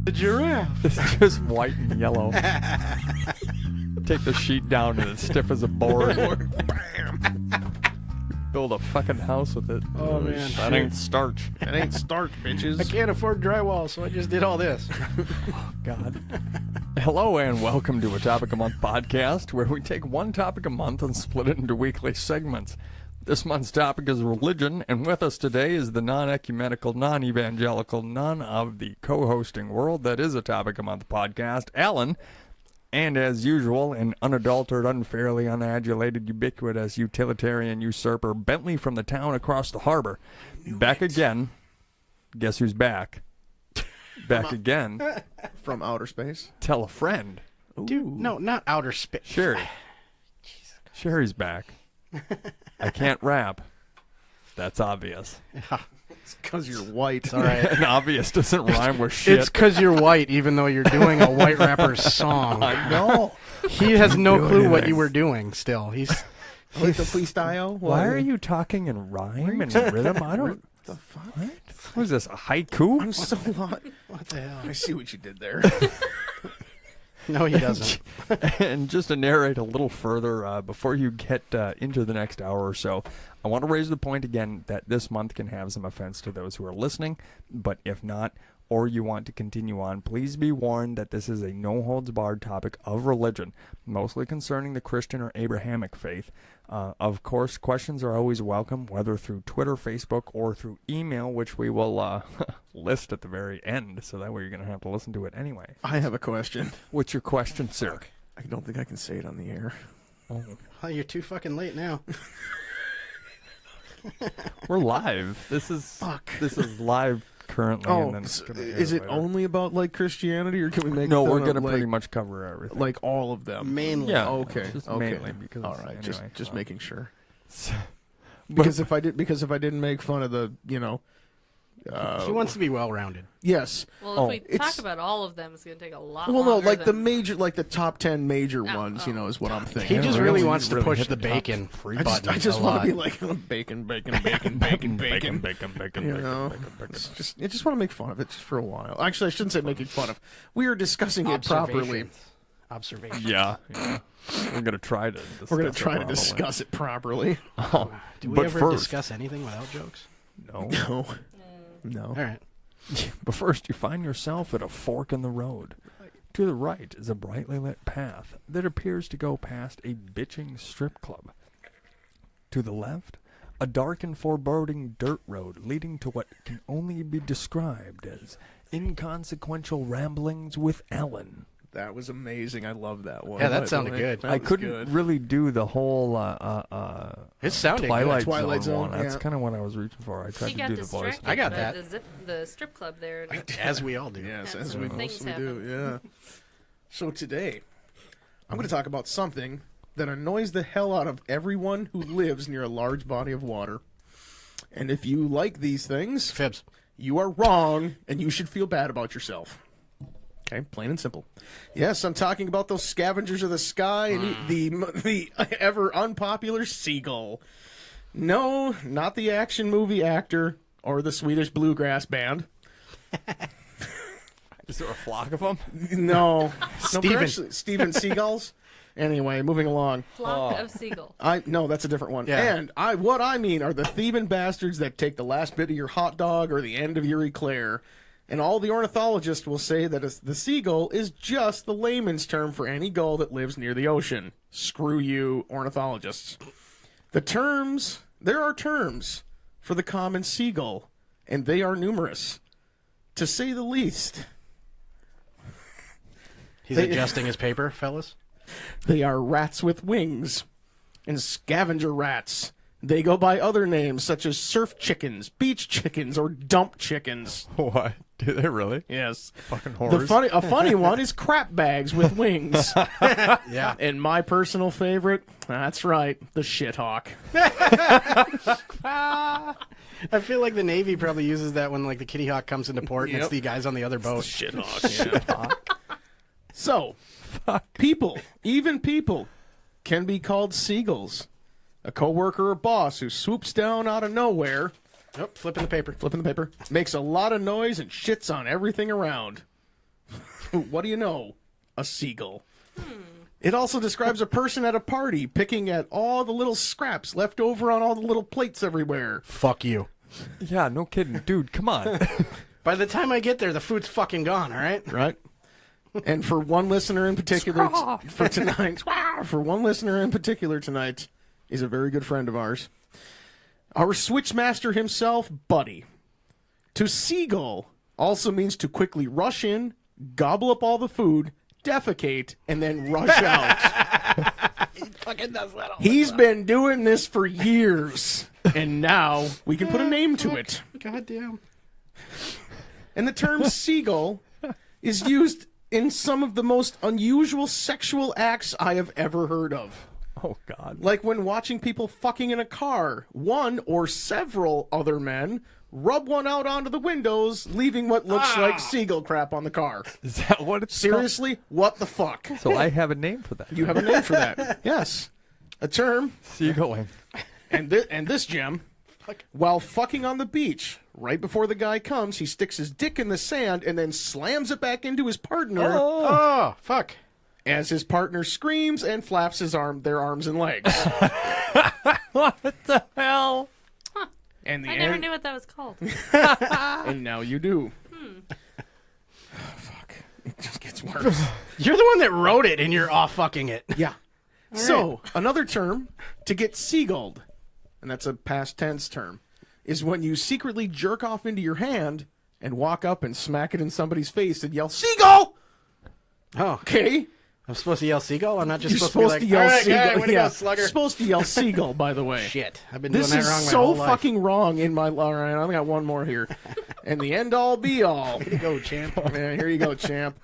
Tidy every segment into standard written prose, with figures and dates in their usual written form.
The giraffe. It's just white and yellow. Take the sheet down and it's stiff as a board. Build a fucking house with it. Oh, man. That ain't starch. That ain't starch, bitches. I can't afford drywall, so I just did all this. Oh, God. Hello and welcome to a Topic a Month podcast where we take one topic a month and split it into weekly segments. This month's topic is religion, and with us today is the non-ecumenical, non-evangelical, none of the co-hosting world that is a Topic a Month podcast, Alan. And as usual, an unadulterated, unfairly unadulated, ubiquitous, utilitarian usurper, Bentley from the town across the harbor. Back again. Guess who's back? Back again. From outer space. Tell a friend. Dude, no, not outer space. Cheri. Cheri's back. I can't rap. That's obvious. It's because you're white. All right. And obvious doesn't rhyme with shit. It's because you're white, even though you're doing a white rapper's song. I know. He has no Do clue what anything. you were doing still. He's Like the freestyle. Why are you talking in rhyme and rhythm? I don't... The fuck? What is this, a haiku? I'm so lost. what the hell? I see what you did there. No, he doesn't. And just to narrate a little further, before you get into the next hour or so, I want to raise the point again that this month can have some offense to those who are listening, but if not, or you want to continue on, please be warned that this is a no-holds-barred topic of religion, mostly concerning the Christian or Abrahamic faith. Of course, questions are always welcome, whether through Twitter, Facebook, or through email, which we will list at the very end, so that way you're going to have to listen to it anyway. I have a question. What's your question, sir? I don't think I can say it on the air. Oh, you're too fucking late now. We're live. This is live currently. Oh, and then it's gonna air is it later. only about like Christianity, or can we make? No, fun we're of, gonna like, pretty much cover everything. like all of them. Mainly. Yeah. Okay. Just okay. mainly because all right. anyway, just making sure. But- Because if I didn't make fun of the, He wants to be well-rounded. yes. Well, if we it's- talk about all of them, it's going to take a lot Well, no, longer like the than- major, like the top 10 major Oh, ones, oh. is what I'm He thinking. just Yeah, really really wants to really push hit the the top bacon free button. I just a want lot. to be like bacon, bacon. You know, I just want to make fun of it just for a while. Actually, I shouldn't say making fun of. We are discussing it properly. Observations. Yeah. We're gonna try to. We're going discuss to try it to properly. discuss it properly. Oh, Do we but ever first, discuss anything without jokes? no. No. Mm. No. All right. But first, you find yourself at a fork in the road. To the right is a brightly lit path that appears to go past a bitching strip club. To the left, a dark and foreboding dirt road leading to what can only be described as inconsequential ramblings with Ellen. That was amazing. I love that one. Yeah, that by the sounded way. good. That I was couldn't good. really do the whole It sounded Twilight, Twilight Zone one. Zone, That's yeah. kind of what I was reaching for. I tried He to got do the voice. distracted I got by that. the strip club there. good, as we all do. Yes, That's as when we things mostly do. happen. Yeah. So today, I'm going to talk about something that annoys the hell out of everyone who lives near a large body of water. And if you like these things, Fibs. you are wrong, and you should feel bad about yourself. Okay, plain and simple. Yes, I'm talking about those scavengers of the sky and the ever unpopular seagull. No, not the action movie actor or the Swedish bluegrass band. Is there a flock of them? No, Steven. Steven Seagulls. Anyway, moving along. Flock of seagull. No, that's a different one. Yeah. And what I mean are the thieving bastards that take the last bit of your hot dog or the end of your eclair. And all the ornithologists will say that the seagull is just the layman's term for any gull that lives near the ocean. Screw you, ornithologists. There are terms for the common seagull, and they are numerous, to say the least. He's adjusting his paper, fellas. They are rats with wings and scavenger rats. They go by other names such as surf chickens, beach chickens, or dump chickens. What? Do they really? Yes. Fucking horrors. A funny one is crap bags with wings. Yeah. And my personal favorite, that's right, the shithawk. I feel like the Navy probably uses that when like the Kitty Hawk comes into port and Yep. it's the guys on the other boat. Shit hawk. Yeah. So, people, even people, can be called seagulls. A coworker or boss who swoops down out of nowhere, Oh, flipping the paper. makes a lot of noise and shits on everything around. What do you know? A seagull. It also describes a person at a party picking at all the little scraps left over on all the little plates everywhere. Fuck you. Yeah, no kidding. Dude, come on. By the time I get there, the food's fucking gone, all right? Right? And for one listener in particular for tonight, is a very good friend of ours. Our Switchmaster himself, Buddy. To seagull also means to quickly rush in, gobble up all the food, defecate, and then rush out. He fucking does that all He's been doing this for years, and now we can put a name to it. Goddamn. And the term seagull is used in some of the most unusual sexual acts I have ever heard of. Oh, God. Like when watching people fucking in a car, one or several other men rub one out onto the windows, leaving what looks like seagull crap on the car. Is that what it's Seriously? What the fuck? called? So I have a name for that. You have a name for that. Yes. A term. Seagulling. And this gem, while fucking on the beach, right before the guy comes, he sticks his dick in the sand and then slams it back into his partner Oh, fuck. as his partner screams and flaps their arms and legs. What the hell? And the I never knew what that was called. And now you do. Fuck. It just gets worse. You're the one that wrote it and you're off fucking it. Yeah. So, another term, to get seagulled, and that's a past tense term, is when you secretly jerk off into your hand and walk up and smack it in somebody's face and yell, "Seagull!" Oh, Okay? I'm supposed to yell seagull? I'm not just You're supposed to be like, yell all right, seagull. guy, way to go, slugger. You're supposed to yell seagull, by the way. Shit, I've been This doing that is wrong my so whole life. fucking wrong in my... All right, I only got one more here. And the end all be all. Here you go, champ. Yeah, here you go, champ.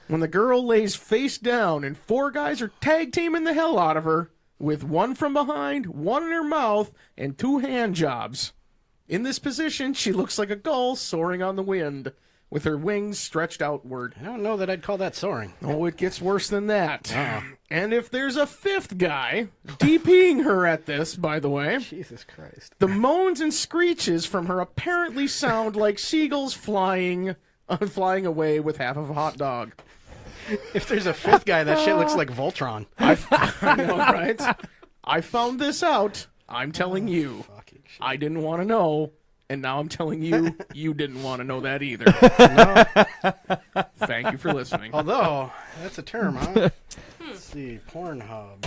When the girl lays face down and four guys are tag teaming the hell out of her with one from behind, one in her mouth, and two hand jobs. In this position, she looks like a gull soaring on the wind with her wings stretched outward. I don't know that I'd call that soaring. Oh, it gets worse than that. And if there's a fifth guy, DPing her at this, by the way, Jesus Christ. the moans and screeches from her apparently sound like seagulls flying away with half of a hot dog. If there's a fifth guy, that shit looks like Voltron. I know, right? I found this out. I'm telling you. Fucking shit. I didn't want to know, and now I'm telling you, you didn't want to know that either. Thank you for listening. Although, that's a term, huh? Let's see, Pornhub.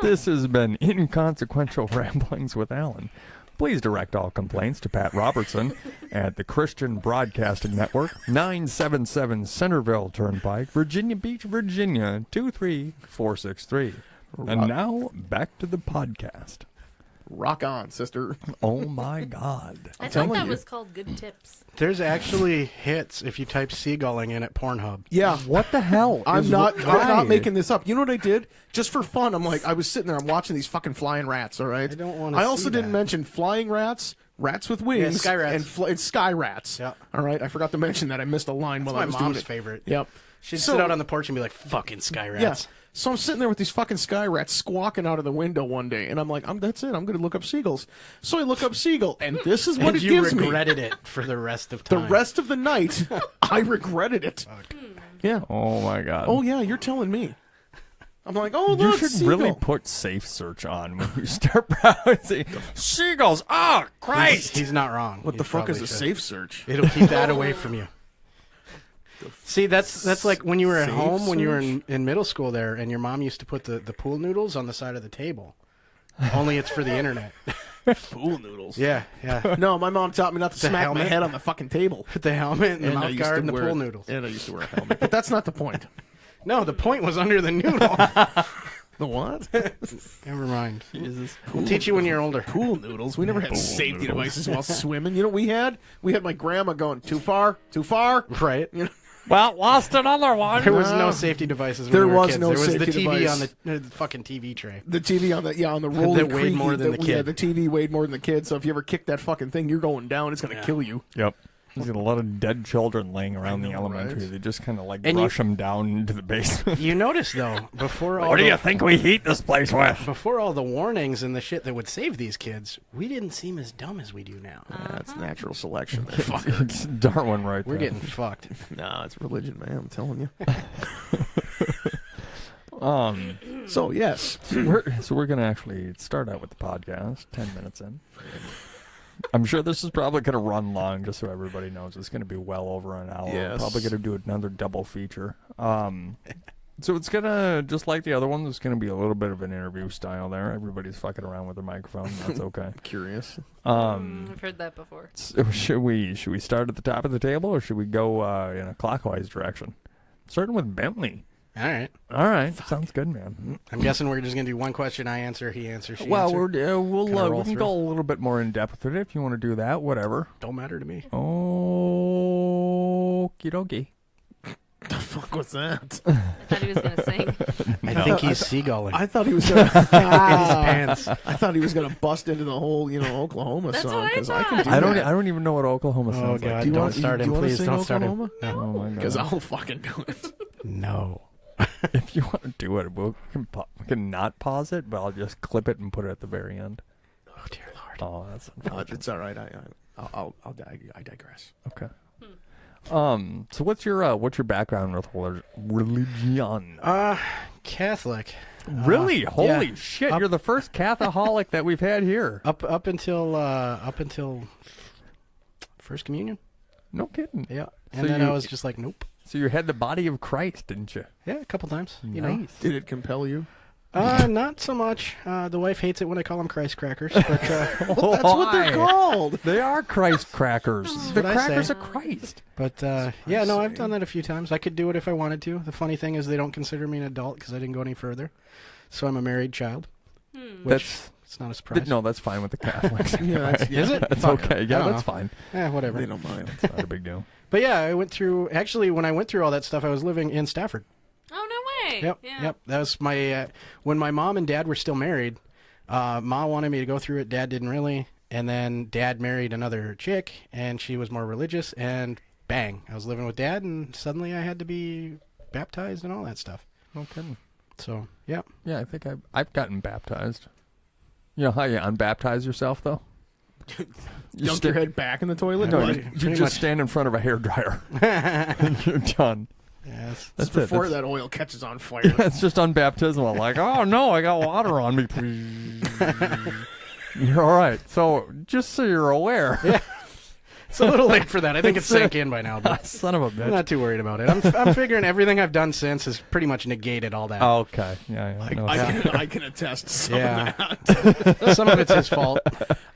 This has been Inconsequential Ramblings with Alan. Please direct all complaints to Pat Robertson at the Christian Broadcasting Network, 977 Centerville Turnpike, Virginia Beach, Virginia, 23463. And now, back to the podcast. Rock on, sister. Oh, my God. I telling thought that you. was called good tips. There's actually hits if you type seagulling in at Pornhub. Yeah. What the hell? I'm not making this up. You know what I did? Just for fun, I was sitting there, I'm watching these fucking flying rats, all right? I don't wanna I also see didn't that. mention flying rats, rats with wings, Yeah, sky rats. and sky rats. Yeah. All right, I forgot to mention that. I missed a line while I My was doing mom's it. favorite. Yep. She'd So- sit out on the porch and be like, fucking sky rats. Yeah. So I'm sitting there with these fucking sky rats squawking out of the window one day, and I'm like, that's it. I'm going to look up seagulls. So I look up seagull, and this is what And it you gives me. regretted it for the rest of The time. rest of the night, I regretted it. Yeah. Oh, my God. Oh, yeah, you're telling me. I'm like, oh, You look, should seagull. really put safe search on when you start browsing. Seagulls! Oh, Christ! He's not wrong. What He the fuck is probably a should. safe search? It'll keep that away from you. See, that's like when you were at Safe home, when you were search? in middle school there, and your mom used to put the pool noodles on the side of the table. Only it's for the internet. Pool noodles. Yeah, yeah. No, my mom taught me not to The smack my helmet? head on the fucking table. Put the helmet and the I mouth used guard to and the wear- pool noodles. And I used to wear a helmet. But that's not the point. No, the point was under the noodle. The what? Never mind. Jesus. We'll teach you when you're older. Pool noodles. We never had Pool safety noodles. devices while swimming. You know what we had? We had my grandma going, too far, too far. Right. You know? Well, lost another one. There was no safety devices when There we were was kids. no There was the safety TV device. on the fucking TV tray. The TV on the rolling That weighed creaky, more than the Yeah, kid. the TV weighed more than the kid. So if you ever kick that fucking thing, you're going down. It's gonna kill you. Yep. There's a lot of dead children laying around the know, elementary. right? They just kind of like And brush them down into the basement. You notice though, before all What do the, you think we heat this place with? before all the warnings and the shit that would save these kids, we didn't seem as dumb as we do now. That's natural selection. It's Darwin right We're there. getting fucked. Nah, it's religion, man. I'm telling you. Um, So yes, we're gonna actually start out with the podcast 10 minutes in. I'm sure this is probably gonna run long, just so everybody knows. It's gonna be well over an hour. Yes. Probably gonna do another double feature. So it's gonna, just like the other ones, it's gonna be a little bit of an interview style there. Everybody's fucking around with their microphone. That's okay. curious. I've heard that before. So should we start at the top of the table, or should we go in a clockwise direction? Starting with Bentley. All right. All right, sounds good, man. I'm guessing we're just gonna do one question. I answer. He answers. She Well, answers. we'll Kinda roll we can through. go a little bit more in depth with it if you want to do that. Whatever. Don't matter to me. Okie dokie. The fuck was that? I thought he was going to sing. I think he's seagulling. I thought he was gonna. in his pants. I thought he was gonna bust into the whole, Oklahoma That's song what I I can thought. do I don't that. I don't even know what Oklahoma Oh sounds God! like. Do you Don't want- start do him, you wanna please. sing Don't start him. Oklahoma? No. Oh my Because god! I'll fucking do it. No. If you want to do it, we can not pause it, but I'll just clip it and put it at the very end. Oh dear Lord. Oh, that's unfortunate. It's all right. I digress. Okay. So what's your background with religion? Catholic. Really? Holy yeah. shit! Up- You're the first Catholic that we've had here. Up until First Communion. No kidding. Yeah. So And then you- I was just like, nope. So you had the body of Christ, didn't you? Yeah, a couple times. You Did it compel you? know. Not so much. The wife hates it when I call them Christ crackers, but That's what they're called. They are Christ crackers. The what I crackers say. of Christ. yeah, no, I've done that a few times. I could do it if I wanted to. The funny thing is they don't consider me an adult because I didn't go any further. So I'm a married child, which it's not a surprise. No, that's fine with the Catholics. Yeah, Is it? That's Fuck. okay. I Yeah, don't that's know. fine. Whatever. They don't mind. It's not a big deal. But yeah, I went through. Actually, when I went through all that stuff, I was living in Stafford. Oh, no way. Yep, Yeah. yep. That was my when my mom and dad were still married. Ma wanted me to go through it. Dad didn't really. And then Dad married another chick, and she was more religious. And bang, I was living with Dad, and suddenly I had to be baptized and all that stuff. No kidding. So yeah, Yeah, I think I've gotten baptized. You know how you unbaptize yourself though? You Dunk your head back in the toilet. No, What? you Pretty just much. stand in front of a hairdryer. And you're done. yes. That's It's before it. that oil catches on fire. That's just unbaptismal. Like, oh no, I got water on me. You're all right. So just so you're aware, It's a little late for that. I think it's It's, sank in by now, but son of a I'm bitch. not too worried about it. I'm figuring everything I've done since has pretty much negated all that. Oh, okay. Yeah. No, I can attest to some Yeah. of that. Some of it's his fault,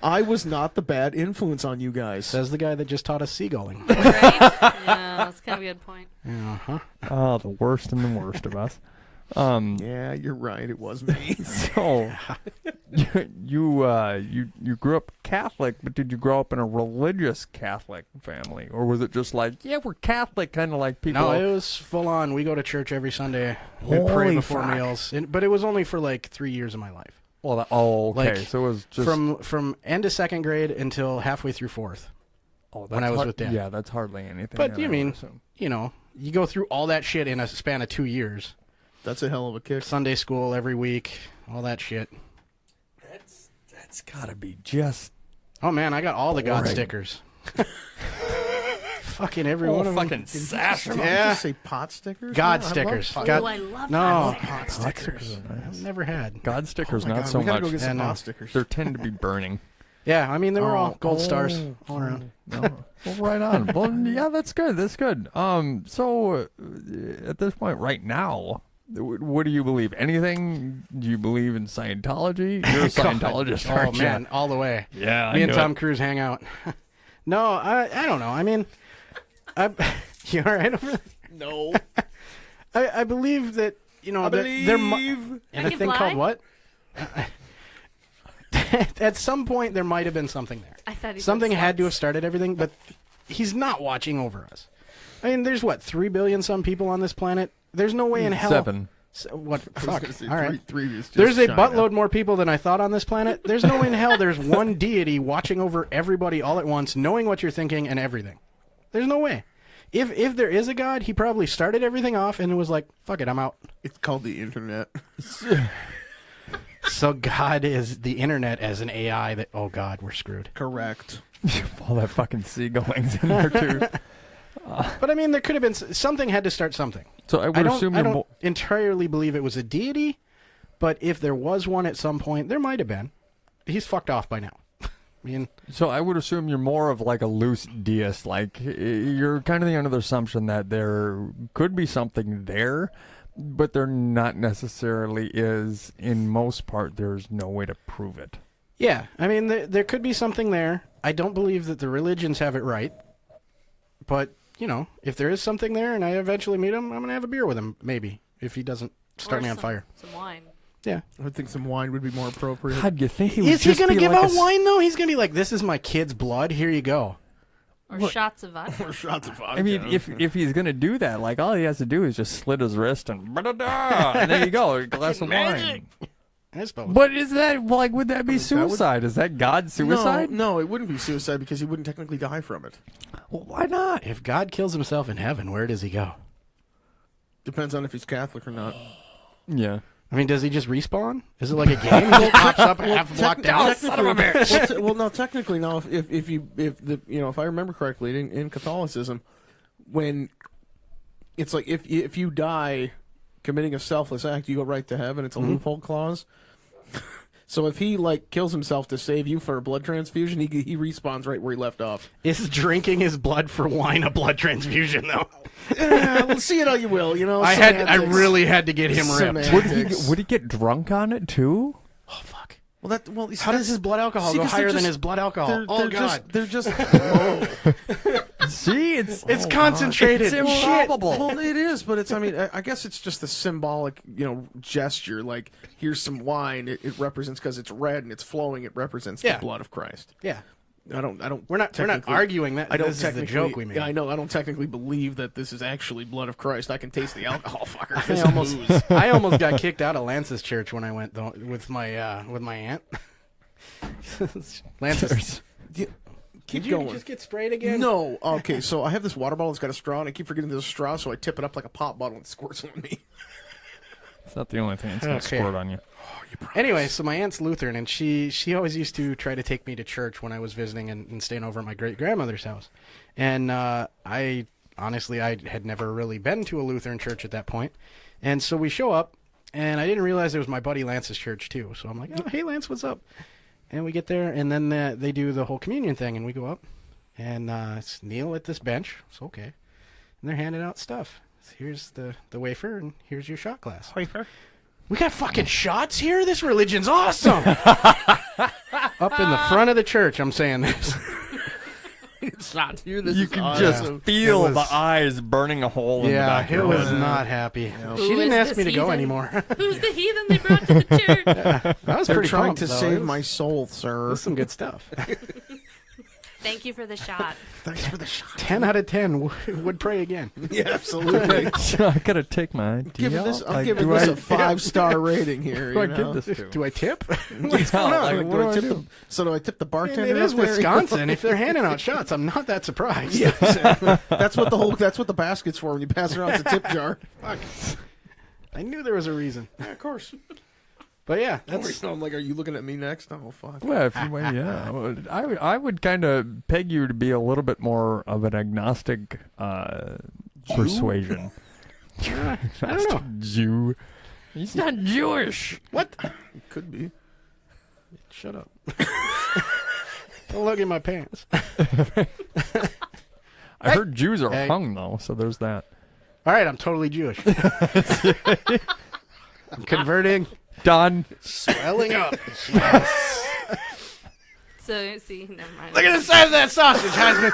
I was not the bad influence on you guys. says the guy that just taught us seagulling. Right? Yeah, that's kind of a good point. Uh-huh. Oh, the worst and the worst of us. Yeah, you're right. It was me. So you grew up Catholic, but did you grow up in a religious Catholic family, or was it just like, yeah, we're Catholic, kind of like people? No, it was full on. We go to church every Sunday. We Holy pray before fuck. meals, but it was only for like 3 years of my life. Well, okay. Like, So it was just From end of second grade until halfway through fourth. that's when I was with Dad. Yeah, that's hardly anything. But that you I mean, would assume. you know, you go through all that shit in a span of 2 years. That's a hell of a kick. Sunday school every week, all that shit. That's gotta be just Oh man, I got all the God Boring. stickers. Fucking every one of them. fucking sash. Did you Yeah. just say pot stickers? God No, I love stickers. pot- God- Oh, I love No, pot stickers. I've never had. God stickers, Oh my not God, so we gotta much. go get some Yeah, no. pot stickers. They tend to be burning. Yeah, I mean they were all gold oh. stars all around. No. Well, right on. Well, yeah, that's good. That's good. So at this point, right now, what do you believe? Anything? Do you believe in Scientology? You're a Scientologist, Oh aren't you? man, all the way. Yeah, Me and Tom Cruise hang out. No, I don't know. I mean, you all right over there? No. I believe that, you know, I there believe. and I a can thing fly? called what? At some point, there might have been something there. I thought he Something said had to have sluts. started everything, but he's not watching over us. I mean, there's what, 3 billion some people on this planet? There's no way in hell. 7. What? I was Fuck. gonna say All right. three is just There's a China. buttload more people than I thought on this planet. There's no way in hell there's one deity watching over everybody all at once, knowing what you're thinking and everything. There's no way. If there is a God, he probably started everything off and was like, fuck it, I'm out. It's called the internet. So God is the internet as an AI that, oh God, we're screwed. Correct. All that fucking seagullings in there, too. But I mean, there could have been, something had to start something. So I would assume I you're don't entirely believe it was a deity, but if there was one at some point, there might have been. He's fucked off by now. I mean, So I would assume you're more of like a loose deist. Like you're kind of the under the assumption that there could be something there, but there not necessarily is. In most part, there's no way to prove it. yeah, I mean, there could be something there. I don't believe that the religions have it right, but, you know, if there is something there and I eventually meet him, I'm going to have a beer with him, maybe, if he doesn't start Or me on fire. Some wine. Yeah. I would think some wine would be more appropriate. How do you think he would Is he just going to be give like out wine, though? He's going to be like, this is my kid's blood, here you go. Or shots of vodka. Or shots of vodka. I mean, if he's gonna do that, like all he has to do is just slit his wrist and there you go, a glass of wine. I suppose. But is that like would that be that would- suicide? Is that God's suicide? No, it wouldn't be suicide because he wouldn't technically die from it. Well, why not? If God kills himself in heaven, where does he go? Depends on if he's Catholic or not. Yeah. I mean, does he just respawn? Is it like a game? He just pops up half a block down? Well, technically, now, if I remember correctly, in Catholicism, when it's like if you die committing a selfless act, you go right to heaven. It's a loophole clause. So if he like kills himself to save you for a blood transfusion, he respawns right where he left off. Is drinking his blood for wine a blood transfusion, though? Well, see it how you will. You know, I really had to get him ripped. Semantics. Would he get drunk on it too? Oh, fuck. How does his blood alcohol go higher than his blood alcohol? God. They're just. See, it's concentrated. It's improbable. Well, it is, but it's. I mean, I guess it's just a symbolic, gesture. Like, here's some wine. It represents because it's red and it's flowing. It represents the blood of Christ. Yeah. I don't. We're not arguing that. I don't. This is the joke we made. Yeah, I know. I don't technically believe that this is actually blood of Christ. I can taste the alcohol, fucker. This is booze. I almost got kicked out of Lance's church when I went though, with my aunt. Lance's. Keep Did you going. just get sprayed again? No. Okay, so I have this water bottle that's got a straw, and I keep forgetting there's a straw, so I tip it up like a pop bottle and it squirts on me. It's not the only thing that's gonna Okay. squirt on you. Anyway, so my aunt's Lutheran, and she always used to try to take me to church when I was visiting and staying over at my great-grandmother's house. And I had never really been to a Lutheran church at that point. And so we show up, and I didn't realize it was my buddy Lance's church, too. So I'm like, oh, hey, Lance, what's up? And we get there, and then they do the whole communion thing, and we go up, and kneel at this bench. It's okay. And they're handing out stuff. So here's the wafer, and here's your shot glass. Wafer? We got fucking shots here? This religion's awesome! Up in the front of the church, I'm saying this. It's not here. This You is can awesome. just feel It was- the eyes burning a hole in the Yeah, back of it your was head. not happy. Who She didn't is ask this me to go heathen? anymore. Who's the heathen they brought to the church? I was They're pretty trying pumped, to though. It save was- my soul, sir. It was some good stuff. Thank you for the shot. Thanks for the shot. 10 out of 10 would pray again. Yeah, absolutely. I gotta take my ID Giving out. this, I'm Like, giving do this I- a 5-star rating here. Who do I you give know? this to? Do I tip? What's going on? like, Like, what do I do I tip do? the, so do I tip the bartender? It is up there? Wisconsin. If they're handing out shots, I'm not that surprised. Yeah, that's what the basket's for when you pass around. It's a tip jar. Fuck. I knew there was a reason. Yeah, of course. But yeah, That's, I'm like, are you looking at me next? Oh, fuck. Well, if you, well, yeah, I would kind of peg you to be a little bit more of an agnostic persuasion. I don't know. Jew. He's not Jewish. What? Could be. Shut up. Don't look at my pants. I heard Jews are Hey. hung though, so there's that. All right, I'm totally Jewish. I'm converting. Done. Swelling up. So, see, never mind. Look at the size of that sausage, Heisman.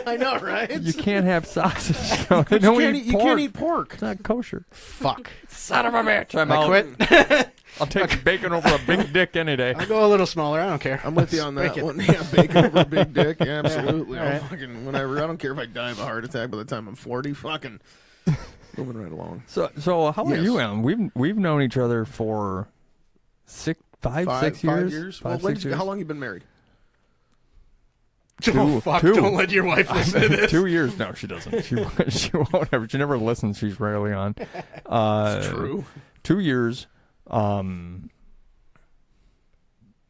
I know, right? You can't have sausage. No, they You don't can't eat eat, you pork. can't eat pork. It's not kosher. Fuck. Son of a bitch. I'm I out. quit. I'll take bacon over a big dick any day. I go a little smaller. I don't care. I'm with you on that Bacon. one. Yeah, bacon over a big dick. Yeah, absolutely. All I'll right. fucking whenever. I don't care if I die of a heart attack by the time I'm 40. Fucking moving right along. So how are Yes. you, Alan? We've known each other for 5 6 years. 5 years. Five, Well, 6 years. how long you been married? Oh, fuck. Two. Don't let your wife listen to this. 2 years. No, she doesn't. She won't ever. She never listens. She's rarely on. True. 2 years.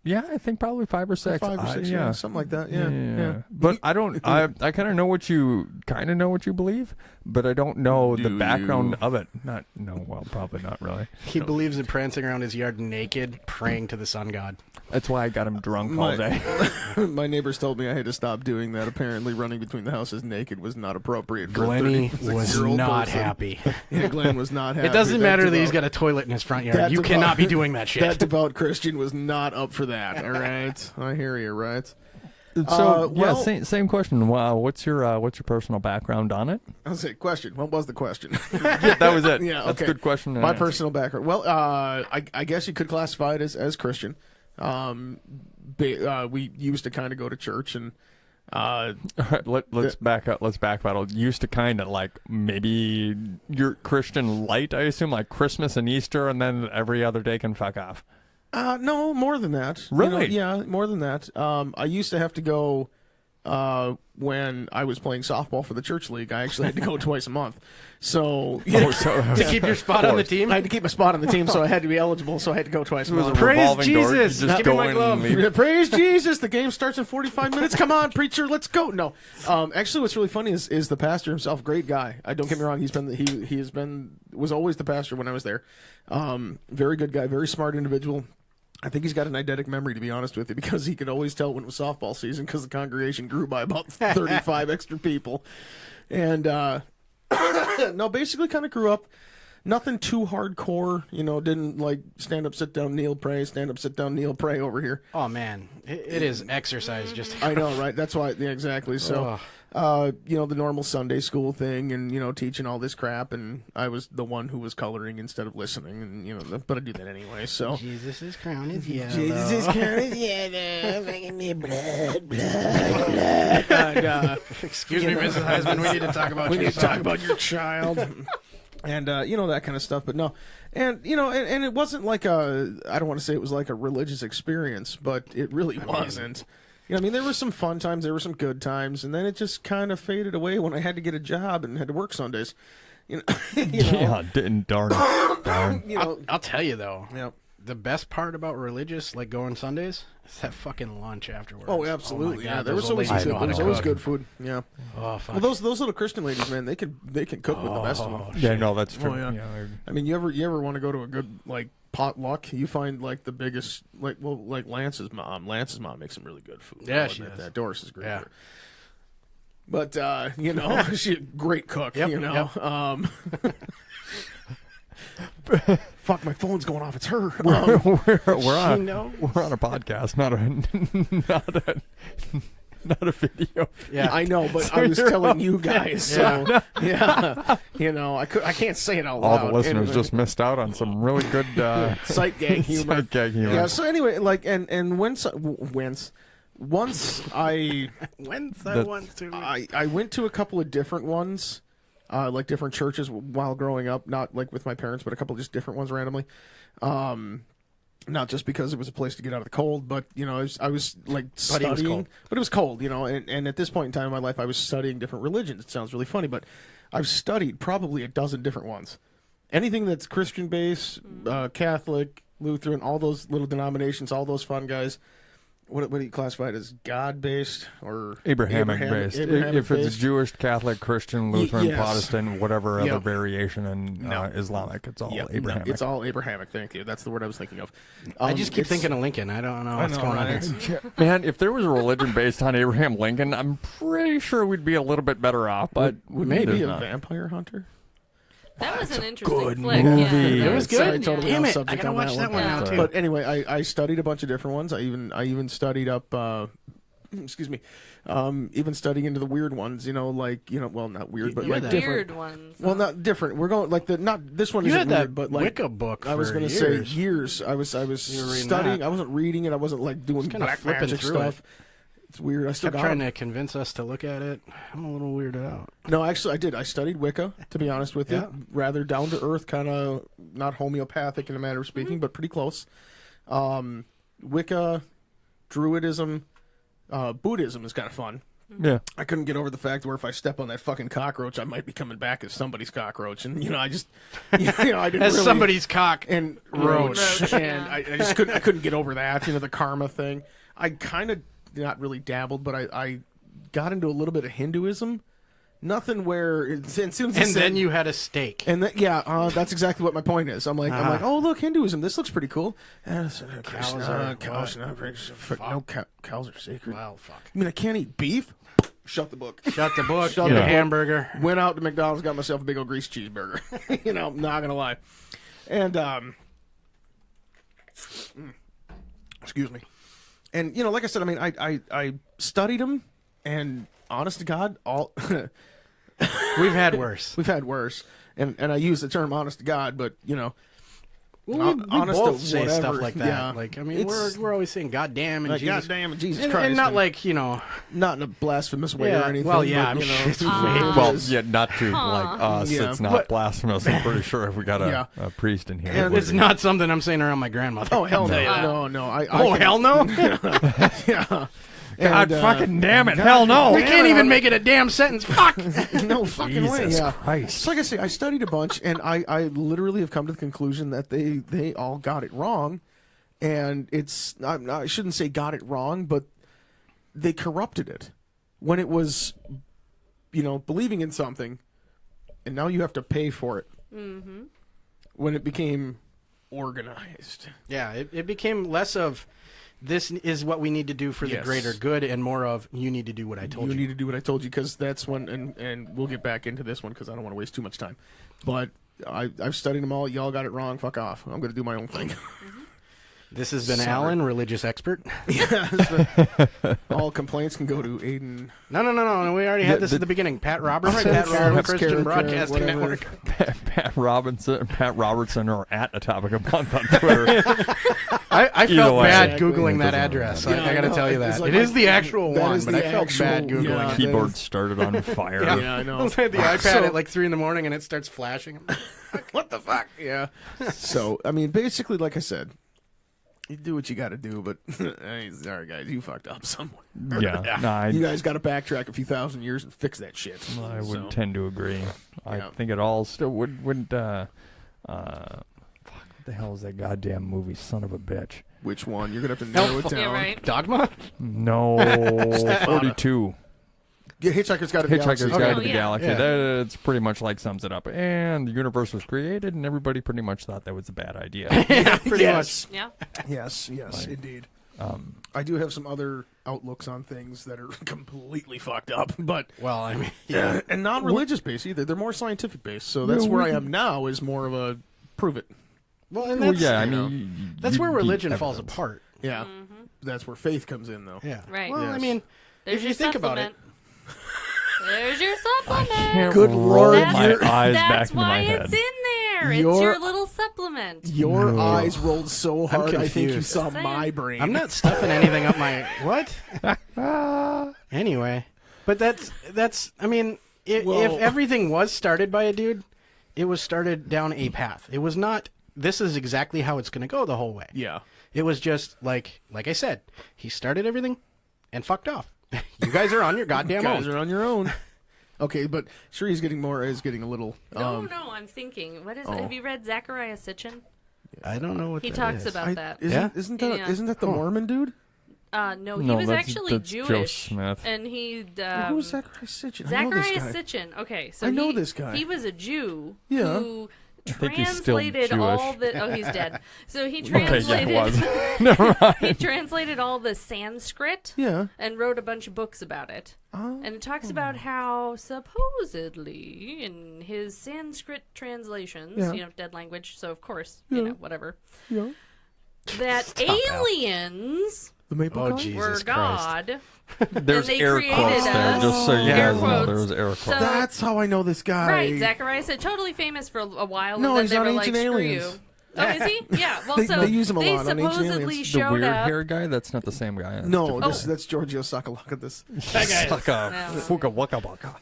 Yeah, I think probably 5 or 6. 5 or 6, yeah, something like that. Yeah. But I don't. I kind of know what you believe, but I don't know the Do background you? of it. Well, probably not really. He believes in prancing around his yard naked, praying to the sun god. That's why I got him drunk all day. My neighbors told me I had to stop doing that. Apparently, running between the houses naked was not appropriate for Glenny a 36-year-old was not person. happy. Yeah, Glenn was not happy. It doesn't matter that he's devout- got a toilet in his front yard. that You devout- cannot be doing that shit. That devout Christian was not up for that. All right, I hear you. Right. So well- same question. Wow, what's your personal background on it? I'll say question. What was the question? Yeah, that was it. Yeah, That's okay. a good question. My personal background. Well, I guess you could classify it as Christian. We used to kind of go to church and. All right, let's back up. Let's backpedal. Used to kind of like maybe you're Christian light, I assume, like Christmas and Easter, and then every other day can fuck off. No, more than that. Really? Yeah, more than that. I used to have to go when I was playing softball for the church league. I actually had to go twice a month. So, to keep your spot on the team. I had to keep my spot on the team, so I had to be eligible. So I had to go twice a It was a month. Praise revolving door. You Jesus. just Give me go my in glove. and leave. Praise Jesus! The game starts in 45 minutes. Come on, preacher, let's go. No, actually, what's really funny is the pastor himself. Great guy. Don't get me wrong. Was always the pastor when I was there. Very good guy. Very smart individual. I think he's got an eidetic memory, to be honest with you, because he could always tell when it was softball season because the congregation grew by about 35 extra people. And no, basically kind of grew up. Nothing too hardcore, didn't like stand up, sit down, kneel, pray, stand up, sit down, kneel, pray over here. Oh, man. It is exercise. Just I know, right? That's why, yeah, exactly. So, the normal Sunday school thing and, teaching all this crap. And I was the one who was coloring instead of listening. And, but I do that anyway. So, Jesus' crown is yellow. Jesus Christ, yeah, making me blood. And, Excuse me, Mrs. Heisman. We need to talk about we your need to son. talk about your child. And, that kind of stuff. But no. And, and it wasn't like I don't want to say it was like a religious experience, but it really wasn't. There were some fun times, there were some good times, and then it just kind of faded away when I had to get a job and had to work Sundays. Yeah, didn't darn it. I'll tell you, though. Yep. The best part about religious, like going Sundays, is that fucking lunch afterwards. Oh, absolutely. my God, Yeah, there those was old always ladies good. know how There to was always cook. good food. Yeah. Oh, fuck. Well, those little Christian ladies, man, they can cook with the best of them. Yeah, no, that's true. Oh, yeah. You ever want to go to a good like potluck? You find like the biggest like Lance's mom. Lance's mom makes some really good food. Yeah, I'll she admit does. that. Doris is great. Yeah. But she's a great cook. Yep, Fuck, my phone's going off. It's her. we're She on knows. we're on a podcast, not a video. Yeah. I know, but I was telling you guys. So yeah, I can't say it out All loud. the listeners Anyway. just missed out on some really good sight gag humor. sight gag humor. Yeah. So anyway, like, and once I When's I want to. I went to a couple of different ones, like different churches while growing up. Not like with my parents, but a couple of just different ones randomly. Not just because it was a place to get out of the cold, but I was like But it was studying. cold. But it was cold, and at this point in time in my life, I was studying different religions. It sounds really funny, but I've studied probably a dozen different ones. Anything that's Christian based, Catholic, Lutheran, all those little denominations, all those fun guys. What do you classify it as? God-based or Abrahamic based. Abrahamic If it's based? Jewish, Catholic, Christian, Lutheran, yes. Protestant, whatever Yep. other variation in No. Islamic, it's all Yep, no, Abrahamic. it's all Abrahamic. Thank you. That's the word I was thinking of. I just keep it's- thinking of Lincoln. I don't know what's know, going on right? here. Man, if there was a religion based on Abraham Lincoln, I'm pretty sure we'd be a little bit better off. But Would maybe maybe a not. vampire hunter? That was an interesting good flick. movie. Yeah. It was good. Sorry, totally Damn off it! I subject gotta on watch that one Yeah. now too. But anyway, I studied a bunch of different ones. I even studied up excuse me, even studying into the weird ones, well, not weird, but Yeah, like the different. Weird ones. Well, not different. We're going like not this one You isn't had that weird, but like Wicca book. I was going to say years. I was You were reading studying. that. I wasn't reading it. I wasn't like doing kinda black flipping magic through stuff. It's weird. I still Kept got trying it. to convince us to look at it. I'm a little weirded out. No, actually, I did. I studied Wicca, to be honest with Yeah. you. Rather down to earth, kind of not homeopathic in a matter of speaking, but pretty close. Wicca, Druidism, Buddhism is kind of fun. Yeah. I couldn't get over the fact where if I step on that fucking cockroach, I might be coming back as somebody's cockroach, and I just, I didn't As really, somebody's cock. and roach. and Yeah. I just couldn't get over that, the karma thing. I kind of not really dabbled, but I got into a little bit of Hinduism. Nothing where as soon as he And said, then you had a steak. and that's exactly what my point is. I'm like, oh look, Hinduism. This looks pretty cool. Cows are cows what? no cows are sacred. Well, fuck. I mean, I can't eat beef. Shut the book. Shut the book. Shut Get the a book. hamburger. Went out to McDonald's, got myself a big old greasy cheeseburger. Not gonna lie. And excuse me. And like I said, I mean, I studied them, and honest to God, all We've had worse. we've had worse. And I use the term honest to God, but Well, we honest both to say whatever, stuff like that. yeah. Like, I mean, It's- we're always saying "goddamn" and like Jesus, goddamn Jesus and, Christ, and not and like not in a blasphemous way Yeah, or anything. well, yeah, but, I'm you know, sure it's Well, is- yeah, not to like us. Yeah. It's not But- blasphemous. I'm pretty sure if we got a, Yeah. a priest in here, And it would it's be. not something I'm saying around my grandmother. Oh hell no, No. no. I Oh can- hell no! yeah. God And, fucking damn it! Hell no! We can't even make it a damn sentence. Fuck! no fucking way. Jesus Yeah. Christ! It's like I say, I studied a bunch, and I literally have come to the conclusion that they all got it wrong, and I shouldn't say got it wrong, but they corrupted it when it was, believing in something, and now you have to pay for it. Mm-hmm. When it became organized. Yeah, it became less of this is what we need to do for the Yes. greater good, and more of you need to do what I told you. You need to do what I told you, because that's when, and we'll get back into this one because I don't want to waste too much time. But I've studied them all. Y'all got it wrong. Fuck off. I'm going to do my own thing. This has been Sorry. Alan, religious expert. All complaints can go to Aiden. No. We already had this at the beginning. Pat Roberts, Pat Roberts, Christian Broadcasting whatever. Network. Pat Robertson, or at a topic of month on Twitter. I Either felt way. bad Exactly. Googling that It doesn't address. matter. I Yeah, got to I know. tell you It's that. like It is the actual that one, is but the I felt actual- bad Googling yeah. it. Keyboard started on fire. Yeah, I know. I had the iPad So- at like 3 in the morning and it starts flashing. What the fuck? Yeah. So, I mean, basically, like I said, you do what you got to do, but sorry, guys, you fucked up somewhere. Yeah, no, You guys got to backtrack a few thousand years and fix that shit. I would So, tend to agree. I Yeah. think it all still wouldn't. Fuck, what the hell is that goddamn movie? Son of a bitch. which one? You're gonna have to narrow it down. Yeah, right. Dogma? No, 42. Yeah, Hitchhiker's Guide to the Hitchhiker's Galaxy. Guide Oh, to the yeah. Galaxy. Yeah. That it's pretty much like sums it up. And the universe was created, and everybody pretty much thought that was a bad idea. Yeah, pretty Yes. Yeah. Yes, Like, indeed. I do have some other outlooks on things that are completely fucked up, but much. Well, I mean, yeah. and not religious based either. They're more scientific based. So that's where I am now. Is more of a prove it. Well, and Well, that's, yeah, I you know, mean, that's you where need religion falls evidence. apart. Yeah, that's where faith comes in, though. Yeah. Right. Well, I Yes. mean, There's if your you think about it, supplement. There's your supplement. Can't Good roll Lord, my you're- eyes back That's into my why head. it's in there. Your- It's your little supplement. Your eyes rolled so hard, I think you confused. saw Saying. my brain. I'm not stuffing anything up my what? Anyway, but that's. I mean, if Well- everything was started by a dude, it was started down a path. It was not. This is exactly how it's going to go the whole way. Yeah. It was just like I said, he started everything and fucked off. You guys are on your goddamn guys own. are on your own. Okay, but Cheri is getting a little. No, I'm thinking. What is it? Have you read Zachariah Sitchin? I don't know what He that talks is. about that. Yeah? Isn't Yeah. that the Mormon dude? No, he No, was that's- actually that's Joe Jewish. Smith. And he. Who was Zachariah Sitchin? I know this Zachariah guy. Sitchin. Okay, so I know he, this guy. He was a Jew Yeah. who think he's still translated all Jewish. the. Oh, he's dead. So he Okay, translated. yeah, it was. Never mind. He translated all the Sanskrit Yeah. and wrote a bunch of books about it. Oh. And it talks about how supposedly in his Sanskrit translations, Yeah. dead language, so of course, Yeah. whatever, Yeah. that aliens The maple Oh, cone? Jesus We're Christ. God. There's they air created quotes there, us. just so you Air guys know. quotes. There's air quotes. So- That's how I know this guy. Right, Zacharias said totally famous for a while, No, and then he's they on were like, Ancient "Screw Aliens. you." Oh, is he? Yeah. Well, They- so they use him a lot on Ancient supposedly Aliens. the showed weird up. hair guy? That's not the same guy. That's No, different. that's Giorgio Sakalaka. This. Sucka, No. fuka waka waka.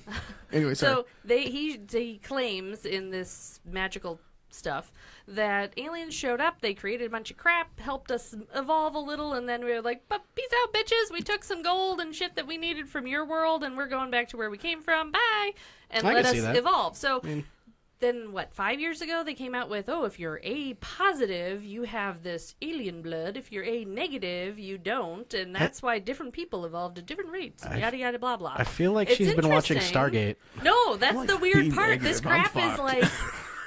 Anyway, sorry. So he claims in this magical stuff that aliens showed up, they created a bunch of crap, helped us evolve a little, and then we were like, but peace out, bitches. We took some gold and shit that we needed from your world, and we're going back to where we came from. Bye. And I let can see us that. evolve. So then, 5 years ago, they came out with, if you're A positive, you have this alien blood. If you're A negative, you don't. And that's why different people evolved at different rates. Yada, yada, blah, blah. I feel like It's she's been watching interesting. Stargate. No, that's the weird B part. This negative, I'm crap is fucked. like...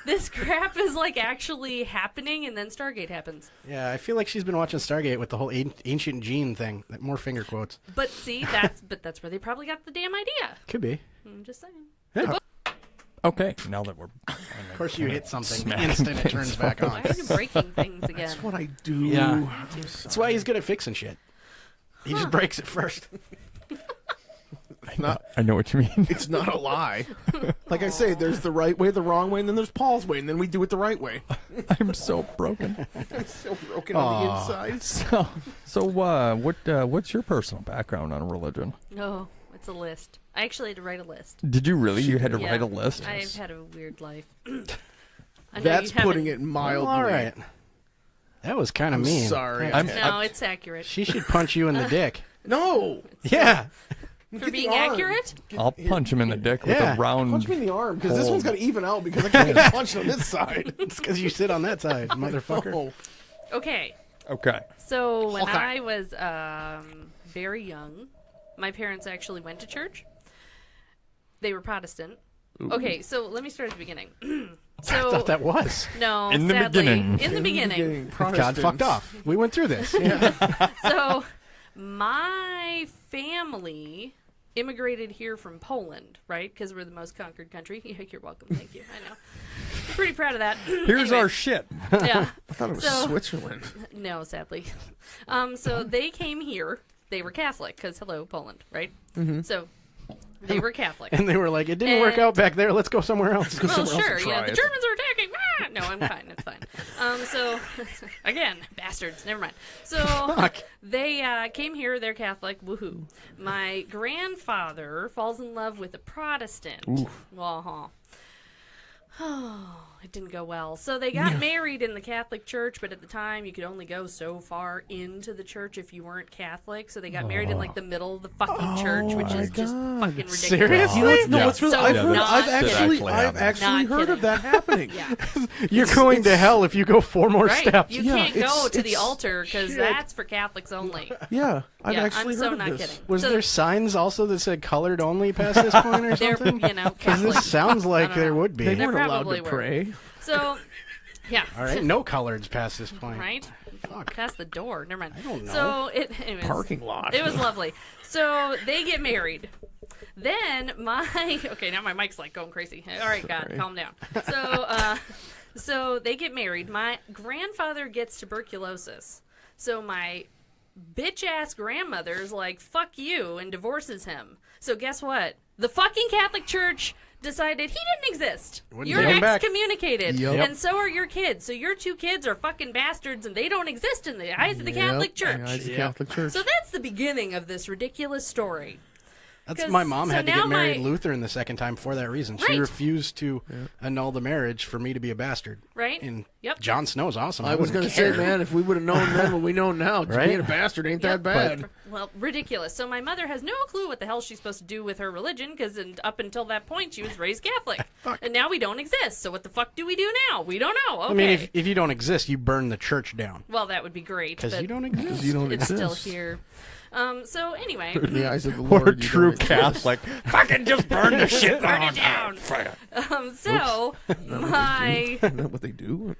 This crap is like actually happening, and then Stargate happens. Yeah, I feel like she's been watching Stargate with the whole ancient gene thing. More finger quotes. But see, that's where they probably got the damn idea. Could be. I'm just saying. Yeah. Okay, now that we're Of course, you hit something. Smack Instant, it turns back Why on. are you breaking things again? That's what I do. Yeah. That's why he's good at fixing shit. He just breaks it first. Not, I know what you mean. it's not a lie. Like I say, there's the right way, the wrong way, and then there's Paul's way, and then we do it the right way. I'm so broken. I'm so broken on the inside. So what's your personal background on religion? No, it's a list. I actually had to write a list. Did you really? You had to Yeah, write a list? I've had a weird life. I know That's you putting haven't- it mildly. All right. That was kind of I'm mean. sorry. I'm- No, it's accurate. She should punch you in the dick. No. Yeah. For Get the being arm. accurate? I'll punch him in the dick with Yeah. a round. Punch me in the arm, because this Hold. one's got to even out, because I can't get punched on this side. It's because you sit on that side, motherfucker. Oh. Okay. Okay. So when Okay. I was very young, my parents actually went to church. They were Protestant. Okay, so let me start at the beginning. I thought that was. No, In the sadly, beginning. In the beginning. God Protestants. fucked off. We went through this. So my family immigrated here from Poland, right? Because we're the most conquered country. Yeah, you're welcome. Thank you. I know. I'm pretty proud of that. Here's Anyway, our shit. Yeah. I thought it was So- Switzerland. No, sadly. So they came here. They were Catholic because hello, Poland, right? So they were Catholic. And they were like, it didn't work And- out back there. Let's go somewhere else. Well, somewhere else sure. and You know, try the it. Germans are attacking. Ah! No, I'm fine. It's fine. So again, bastards. Never mind. So they came here. They're Catholic. Woohoo! My grandfather falls in love with a Protestant. Well, Oh, it didn't go well. So they got married in the Catholic Church, but at the time you could only go so far into the church if you weren't Catholic. So they got married in like the middle of the fucking church, which is just fucking ridiculous. Seriously? You know what's, no, Yeah. what's really, So I've, it's heard, not I've kidding. actually, I've Not actually heard kidding. of that happening. Yeah. You're going to hell if you go 4 more Right. steps. You Yeah, can't go it's- to the it's- altar because shit. that's for Catholics only. Yeah, I've Yeah, actually I'm so heard not of this. kidding. Was So there signs also that said colored only past this point or They're, something? you know, Because Catholic. this sounds like don't there know. would be. They There weren't allowed probably to were. pray. So, yeah. All right, no coloreds past this point. Right? Past the door. Never mind. I don't know. So, anyways, Parking lot. it was lovely. So, they get married. Then okay, now my mic's like going crazy. All right, God, Sorry. calm down. So they get married. My grandfather gets tuberculosis. So my bitch ass grandmother's like, fuck you, and divorces him. So guess what? The fucking Catholic Church decided he didn't exist. Wouldn't You're take him back. excommunicated. Yep. And so are your kids. So your 2 kids are fucking bastards and they don't exist in the eyes of the Catholic Church. Yeah, it's the Yep. Catholic Church. So that's the beginning of this ridiculous story. That's 'Cause- my mom so had to now get married my- Lutheran the second time for that reason. She Right. refused to annul the marriage for me to be a bastard. Right? And Yep. Jon Snow's awesome. I was going going to to say, man, if we would have known then what we know now, just Right? being a bastard ain't Yep. that bad. Well, ridiculous. So my mother has no clue what the hell she's supposed to do with her religion because up until that point she was raised Catholic. And now we don't exist. So what the fuck do we do now? We don't know. Okay. I mean, if you don't exist, you burn the church down. Well, that would be great. Because but you don't exist. You don't it's exist. still here. So anyway, In the eyes of the Or Lord, you true don't exist. Catholic. Fucking just burn the shit burn it down. So my Isn't that what they do?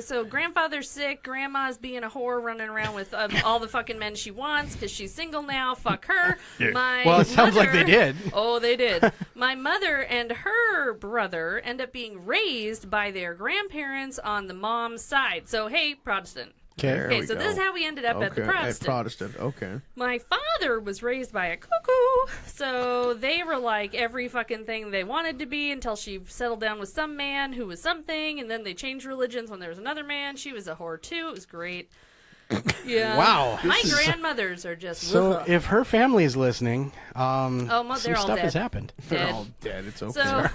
so grandfather's sick, grandma's being a whore running around with all the fucking men she wants because she's single now. Fuck her. My Well, it sounds like they mother- did. Oh, they did. My mother and her brother end up being raised by their grandparents on the mom's side. So hey, Protestant. Okay, so this is how we ended up at the Protestant. Protestant, okay. My father was raised by a cuckoo, so they were like every fucking thing they wanted to be until she settled down with some man who was something, and then they changed religions when there was another man. She was a whore too. It was great. Yeah. Wow. My grandmothers are just... So if her family's listening, some they're all stuff dead. has happened. They're all dead. It's okay. So,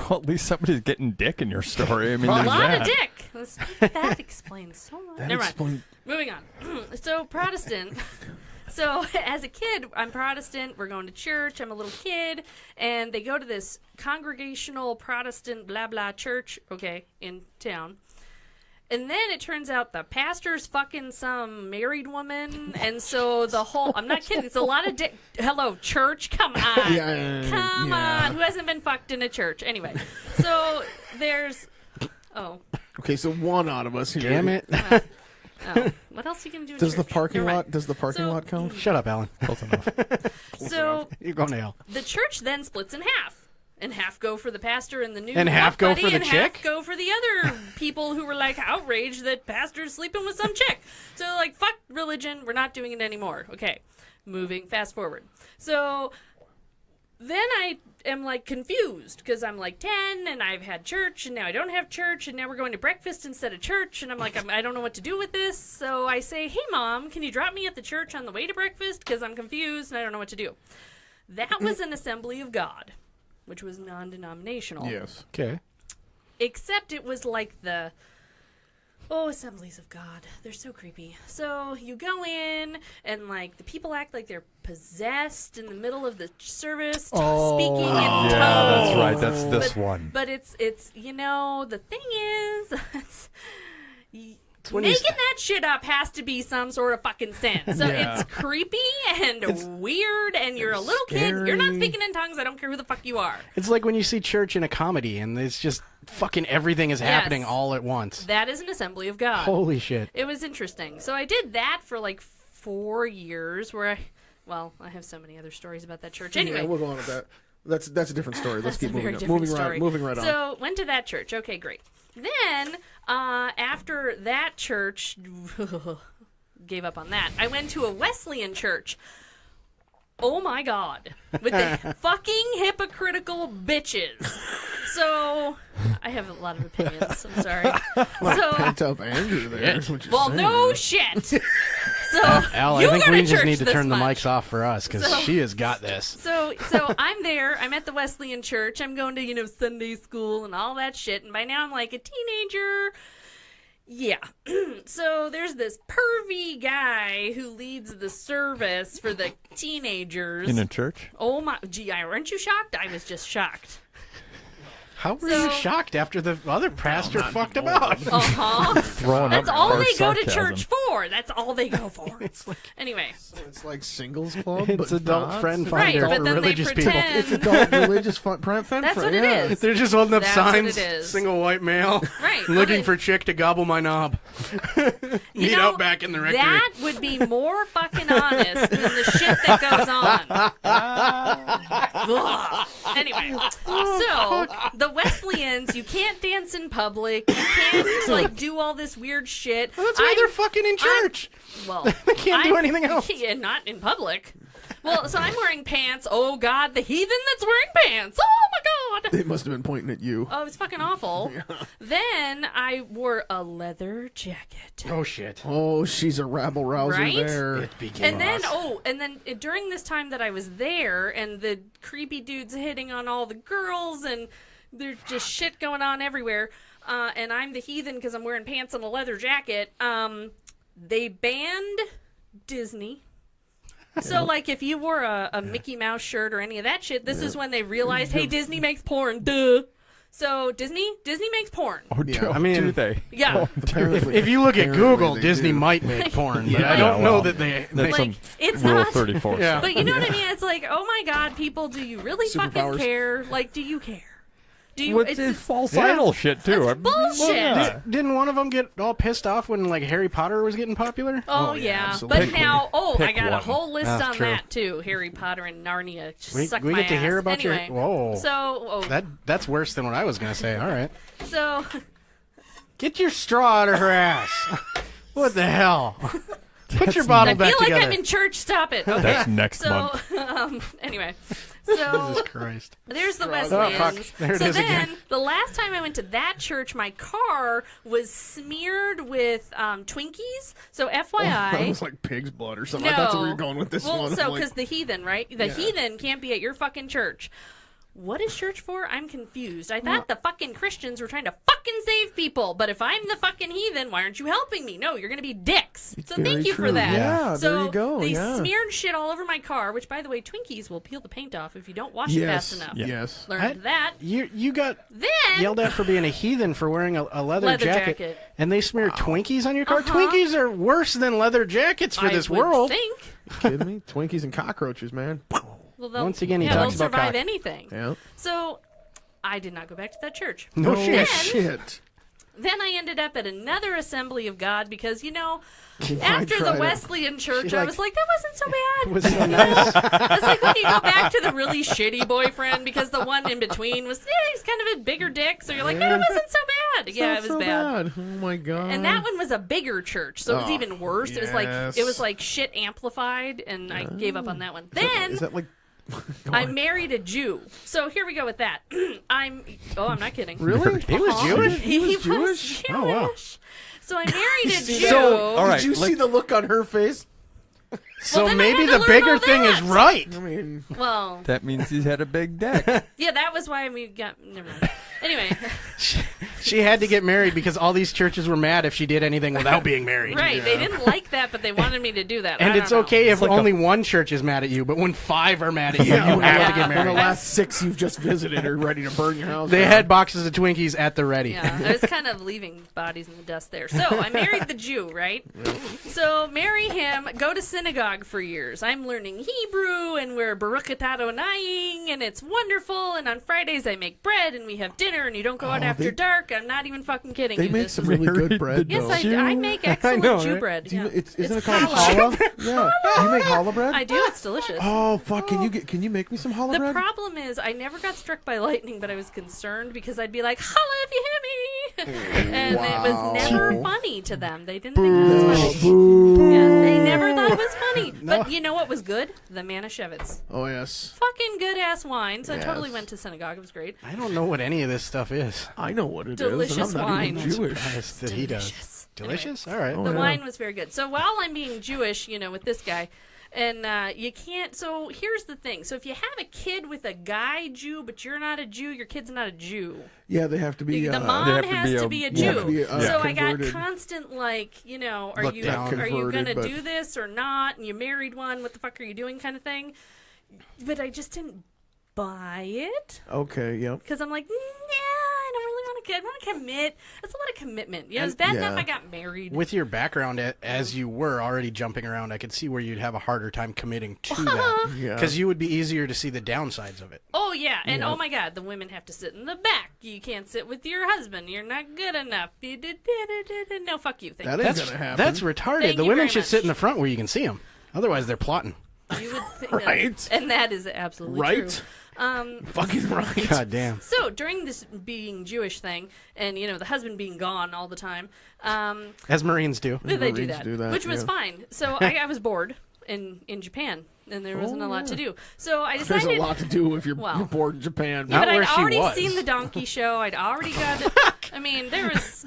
Well, at least somebody's getting dick in your story. I mean, a there's lot that. of dick. That explains so much. That Never mind. explain- Moving on. So, Protestant. So, as a kid, I'm Protestant. We're going to church. I'm a little kid. And they go to this congregational Protestant blah, blah church, in town. And then it turns out the pastor's fucking some married woman. And so the whole... I'm not kidding. It's a lot of dick. Hello, church? Come on. Come on. Who hasn't been fucked in a church? Anyway. So there's... Oh. Okay, so one out of us here. Damn it. Oh. What else are you going to do in Does church? the parking Never mind. lot? Does the parking lot count? Shut up, Alan. Close enough. So You're going to hell. the church then splits in half. And half go for the pastor and the new And half go buddy, for the and chick? half go for the other people who were like outraged that pastor's sleeping with some chick. So like, fuck religion, we're not doing it anymore. Okay, fast forward. So then I am like confused because I'm like 10 and I've had church and now I don't have church and now we're going to breakfast instead of church and I'm like, I don't know what to do with this. So I say, hey mom, can you drop me at the church on the way to breakfast because I'm confused and I don't know what to do. That was an Assembly of God, which was non-denominational. Yes. Okay. Except it was like the, Assemblies of God. They're so creepy. So you go in, and like the people act like they're possessed in the middle of the service, speaking in tongues. Yeah, that's right. That's this one. But it's the thing is, when making that shit up has to be some sort of fucking sin. So Yeah. it's creepy and weird, and you're a little kid. You're not scary. speaking in tongues. I don't care who the fuck you are. It's like when you see church in a comedy and it's just fucking everything is happening Yes. all at once. That is an Assembly of God. Holy shit. It was interesting. So I did that for like 4 years where I have so many other stories about that church. Anyway. Yeah, we'll go on with that. That's a different story. Let's That's keep a very moving on. different story. Moving right on. So went to that church. Okay, great. Then after that church, gave up on that. I went to a Wesleyan church. Oh my God, with the fucking hypocritical bitches. So I have a lot of opinions. I'm sorry. So Pent up anger there. is what you're well, saying. no shit. So Al, you I think go we to just church need to this turn the much. mics off for us because So- she has got this. So I'm there. I'm at the Wesleyan church. I'm going to, Sunday school and all that shit. And by now I'm like a teenager. Yeah. So there's this pervy guy who leads the service for the teenagers. In a church? Oh my, gee, aren't you shocked? I was just shocked. How were So- you shocked after the other pastor fucked him out? Uh-huh. Throwing That's up all harsh they go to sarcasm. church for. That's all they go for. Anyway. It's like singles club, It's but adult not. friend Right, finder but for then they religious people. pretend. It's adult religious fun. That's what it is. They're just holding up That's what signs. it is. Single white male. Right. Looking Okay. for chick to gobble my knob. You Meet know, out back in the rectory. That would be more fucking honest than the shit that goes on. Ugh. Anyway, so the Wesleyans, you can't dance in public. You can't like do all this weird shit. Well, that's why they're fucking in church. Well, They can't do anything else. Yeah, not in public. Well, so I'm wearing pants. Oh God, the heathen that's wearing pants. Oh my God. They must have been pointing at you. Oh, it's fucking awful. Then I wore a leather jacket. Oh shit. Oh, she's a rabble rouser Right? there. It begins. And then during this time that I was there, and the creepy dudes hitting on all the girls, and there's just shit going on everywhere, and I'm the heathen because I'm wearing pants and a leather jacket, they banned Disney. So, like, if you wore a Mickey Mouse shirt or any of that shit, this is when they realized, hey, Disney makes porn, duh. So, Disney makes porn. Oh, Yeah. I mean, do they? Yeah. Apparently, if you look at apparently Google, they Disney do. might make porn, but Yeah, I don't know well, that they. That's Like, some it's Rule not- 34. Yeah. But you know what I mean? It's like, oh my God, people, do you really fucking Superpowers. care? Like, do you care? Do you? What's this false idol shit, too? That's bullshit. Yeah. Didn't one of them get all pissed off when like Harry Potter was getting popular? Oh, Oh, yeah, yeah, absolutely. but now, I Pick got one. a whole list That's on true. that too. Harry Potter and Narnia. We Suck get my to hear ass. about anyway, your. Whoa. So, That's worse than what I was gonna say. All right. so Get your straw out of her ass. What the hell? Put your bottle I back feel like together. I'm in church. Stop it. Okay. That's next month. Anyway, so Jesus Christ. there's the Oh, Wesleyans. fuck. There it so is then, again. the last time I went to that church, my car was smeared with Twinkies. So That FYI. was like pig's blood or something. I thought that's where you're going with this well, one. so I'm because like, the heathen, right? The heathen can't be at your fucking church. What is church for? I'm confused. I thought the fucking Christians were trying to fucking save people. But if I'm the fucking heathen, why aren't you helping me? No, you're going to be dicks. So very thank you true. for that. Yeah, so there you go, they yeah. smeared shit all over my car, which, by the way, Twinkies will peel the paint off if you don't wash it fast enough. Yes. Learned that. You got Then yelled at for being a heathen for wearing a leather jacket, and they smeared Twinkies on your car. Twinkies are worse than leather jackets for this I would world. think. You kidding me? Twinkies and cockroaches, man. Well, they'll, Once again, he they'll talks about survive cock. anything. Yeah. So I did not go back to that church. No shit. shit. Then I ended up at another Assembly of God because, I after the tried it. Wesleyan church, She I like- was like, that wasn't so bad. It was so nice. It's like when you go back to the really shitty boyfriend because the one in between was, he's kind of a bigger dick. So you're like, it wasn't so bad. Yeah, Not it was so bad. Oh my god. And that one was a bigger church, so it was Oh, even worse. yes. It was like shit amplified, and I gave up on that one. Then Is that like? I married a Jew. So here we go with that. I'm not kidding. Really? He was Jewish? He was Jewish? Jewish. Oh, wow. So I married a Jew. So, all right. Did you see the look on her face? So then I maybe had to the learn bigger all thing that. is right. I mean, Well, That means he's had a big deck. yeah, that was why we got. Never mind. Anyway, She had to get married because all these churches were mad if she did anything without being married. right? They didn't like that, but they wanted me to do that. And I it's don't know. okay if like only one church is mad at you, but when 5 are mad at you, you have to Yeah. get when the married. last 6 you've just visited are ready to burn your house. They down. had boxes of Twinkies at the ready. Yeah, I was kind of leaving bodies in the dust there. So I married the Jew, right? So marry him, go to synagogue for years. I'm learning Hebrew, and we're Baruch atah Adonai, and it's wonderful. And on Fridays I make bread, and we have dinner, and you don't go out after dark. I'm not even fucking kidding They you. make This- some really good bread. Yes, though. I make excellent know, Jew right? bread. Do you, Yeah. isn't It's it called challah. challah? Yeah. You make challah bread? I do. It's delicious. Oh fuck! Can you make me some challah The bread? problem is, I never got struck by lightning, but I was concerned because I'd be like, "Holla if you hit me," and it was never funny to them. They didn't think it was funny. Boo. Yeah, they never thought it was funny. But you know what was good? The Manischewitz. Oh yes, Fucking good ass wine. So I totally Yes. went to synagogue. It was great. I don't know what any of this stuff is. I know what it is. Delicious and I'm not wine. even Jewish. Surprised that he does. Delicious. Delicious? All right. Oh, The yeah. wine was very good. So while I'm being Jewish, with this guy, and you can't. So here's the thing. So if you have a kid with a guy Jew, but you're not a Jew, your kid's not a Jew. Yeah, they have to be. The They mom have to has be to a- be a they have to Jew. be, So I got converted. constant are Look you down. are you Converted, gonna but- do this or not? And you married one. What the fuck are you doing? Kind of thing. But I just didn't buy it Okay. Yep. because I'm like, I don't really want to. I want to commit. That's a lot of commitment. Yeah, it's bad enough Yeah. I got married. With your background as you were already jumping around, I could see where you'd have a harder time committing to that. Yeah. Because you would be easier to see the downsides of it. Oh yeah, and oh my God, the women have to sit in the back. You can't sit with your husband. You're not good enough. No, fuck you. Thank That you. ain't gonna happen. That's retarded. Thank The you women very should much. sit in the front where you can see them. Otherwise, they're plotting. You would think Right. and that is absolutely Right? true. fucking right. God damn. So during this being Jewish thing, and the husband being gone all the time, As Marines do. they do Marines that, do that, which was yeah. fine. So I was bored in Japan, and there wasn't a lot to do. So I There's decided. a lot to do if you're Well. bored in Japan. Yeah, Not but where I'd she already was. seen the donkey show. I'd already got it. I mean, there was,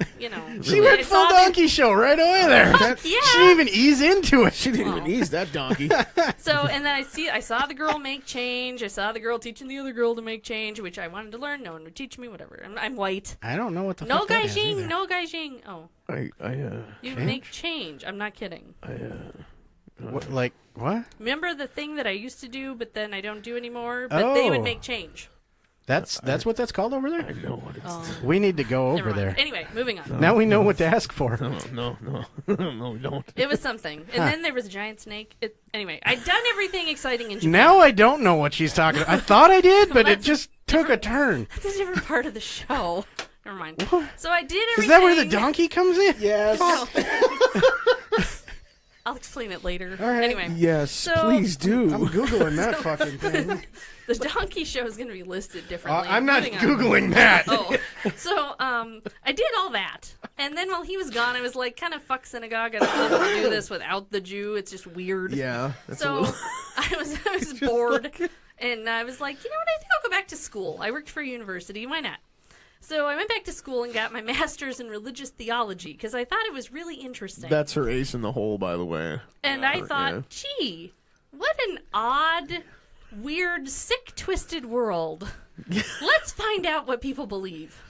She went I full saw the- donkey show right away there. yeah. She didn't even ease into it. She didn't even ease that donkey. So, and then I saw the girl make change. I saw the girl teaching the other girl to make change, which I wanted to learn. No one would teach me. Whatever. I'm white. I don't know what the No fuck that is gaijing. either. No gaijing. Oh, you make change. I'm not kidding. What, like, what? Remember the thing that I used to do, but then I don't do anymore. But they would Oh. make change. That's what that's called over I there? know what it's. Oh, We need to go never over mind. there. Anyway, moving on. Now we know what to ask for. No, no, we don't. It was something, and then there was a giant snake. Anyway, I'd done everything exciting in Japan. Now I don't know what she's talking about. I thought I did, but it Let's- just took a turn. That's a different part of the show. Never mind. So I did everything. Is that where the donkey comes in? Yes. I'll explain it later. All right. Anyway. Yes, So- please do. I'm Googling that fucking thing. The donkey show is going to be listed differently. I'm not Moving on. Googling that. Oh, so I did all that, and then while he was gone, I was like, kind of fuck synagogue. I don't know how to do this without the Jew. It's just weird. Yeah. That's a So little... I was bored, and I was like, you know what? I think I'll go back to school. I worked for a university. Why not? So I went back to school and got my master's in religious theology because I thought it was really interesting. That's her ace in the hole, by the way. And I thought, gee, what an odd, weird, sick, twisted world. Let's find out what people believe.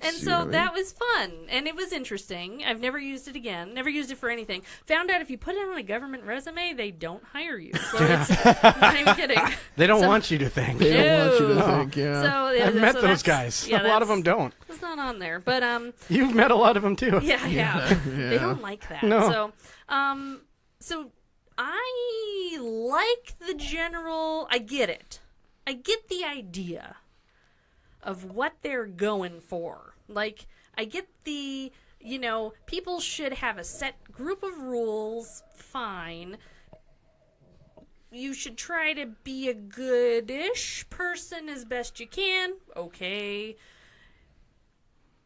And See so what I mean? that was fun, and it was interesting. I've never used it again. Never used it for anything. Found out if you put it on a government resume, they don't hire you. So it's not even kidding. They don't want you to think. They don't want you to No. think, yeah. So yeah, I've met so those that's- guys. Yeah, a lot of them don't. It's not on there, but You've met a lot of them too. yeah. They don't like that. No. So I like the general. I get it. I get the idea of what they're going for. Like, I get the, people should have a set group of rules. Fine. You should try to be a good-ish person as best you can. Okay.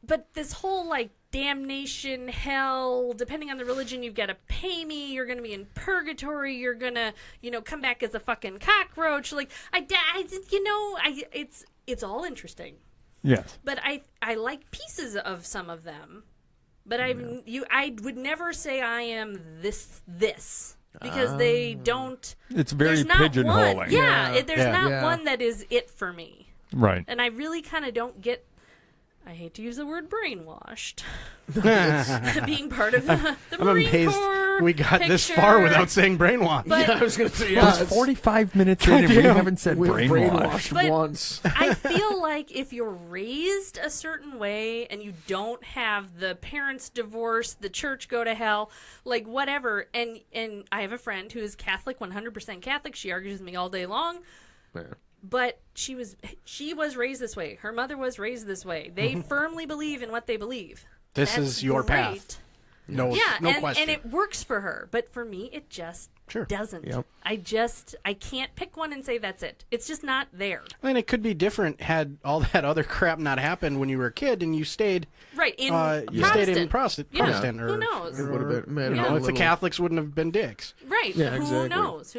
But this whole, damnation, hell, depending on the religion, you've got to pay me, you're going to be in purgatory, you're going to, come back as a fucking cockroach. It's all interesting. Yes. But I like pieces of some of them. But I would never say I am this because they don't. It's very There's not pigeonholing. one. Yeah, there's not Yeah. one that is it for me. Right. And I really kind of don't get. I hate to use the word brainwashed. Being part of the I'm Marine amazed Corps we got this picture. far without saying brainwash. But I was going to say, It was 45 minutes in and we haven't said we were brainwashed. But- once. I feel like if you're raised a certain way and you don't have the parents divorce, the church go to hell, whatever, and I have a friend who is Catholic, 100% Catholic. She argues with me all day long. Yeah. But she was raised this way. Her mother was raised this way. They firmly believe in what they believe. This That's is your great. path. No, Yeah, no question. and it works for her. But for me, it just doesn't. Yep. I can't pick one and say that's it. It's just not there. I mean, it could be different had all that other crap not happened when you were a kid and you stayed. Right, in You stayed in Protestant. Protestant. Yeah, Or, who knows? It would have been, You know, if the Catholics wouldn't have been dicks. Right. Yeah, Who exactly. knows?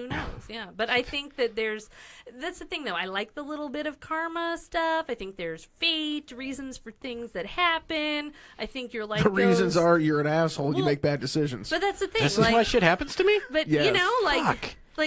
Yeah. But I think that that's the thing, though. I like the little bit of karma stuff. I think there's fate, reasons for things that happen. I think you're like The reasons those- are you're an asshole, you Well, make bad decisions. But that's the thing. This is why shit happens to me? But, Yes. Fuck. I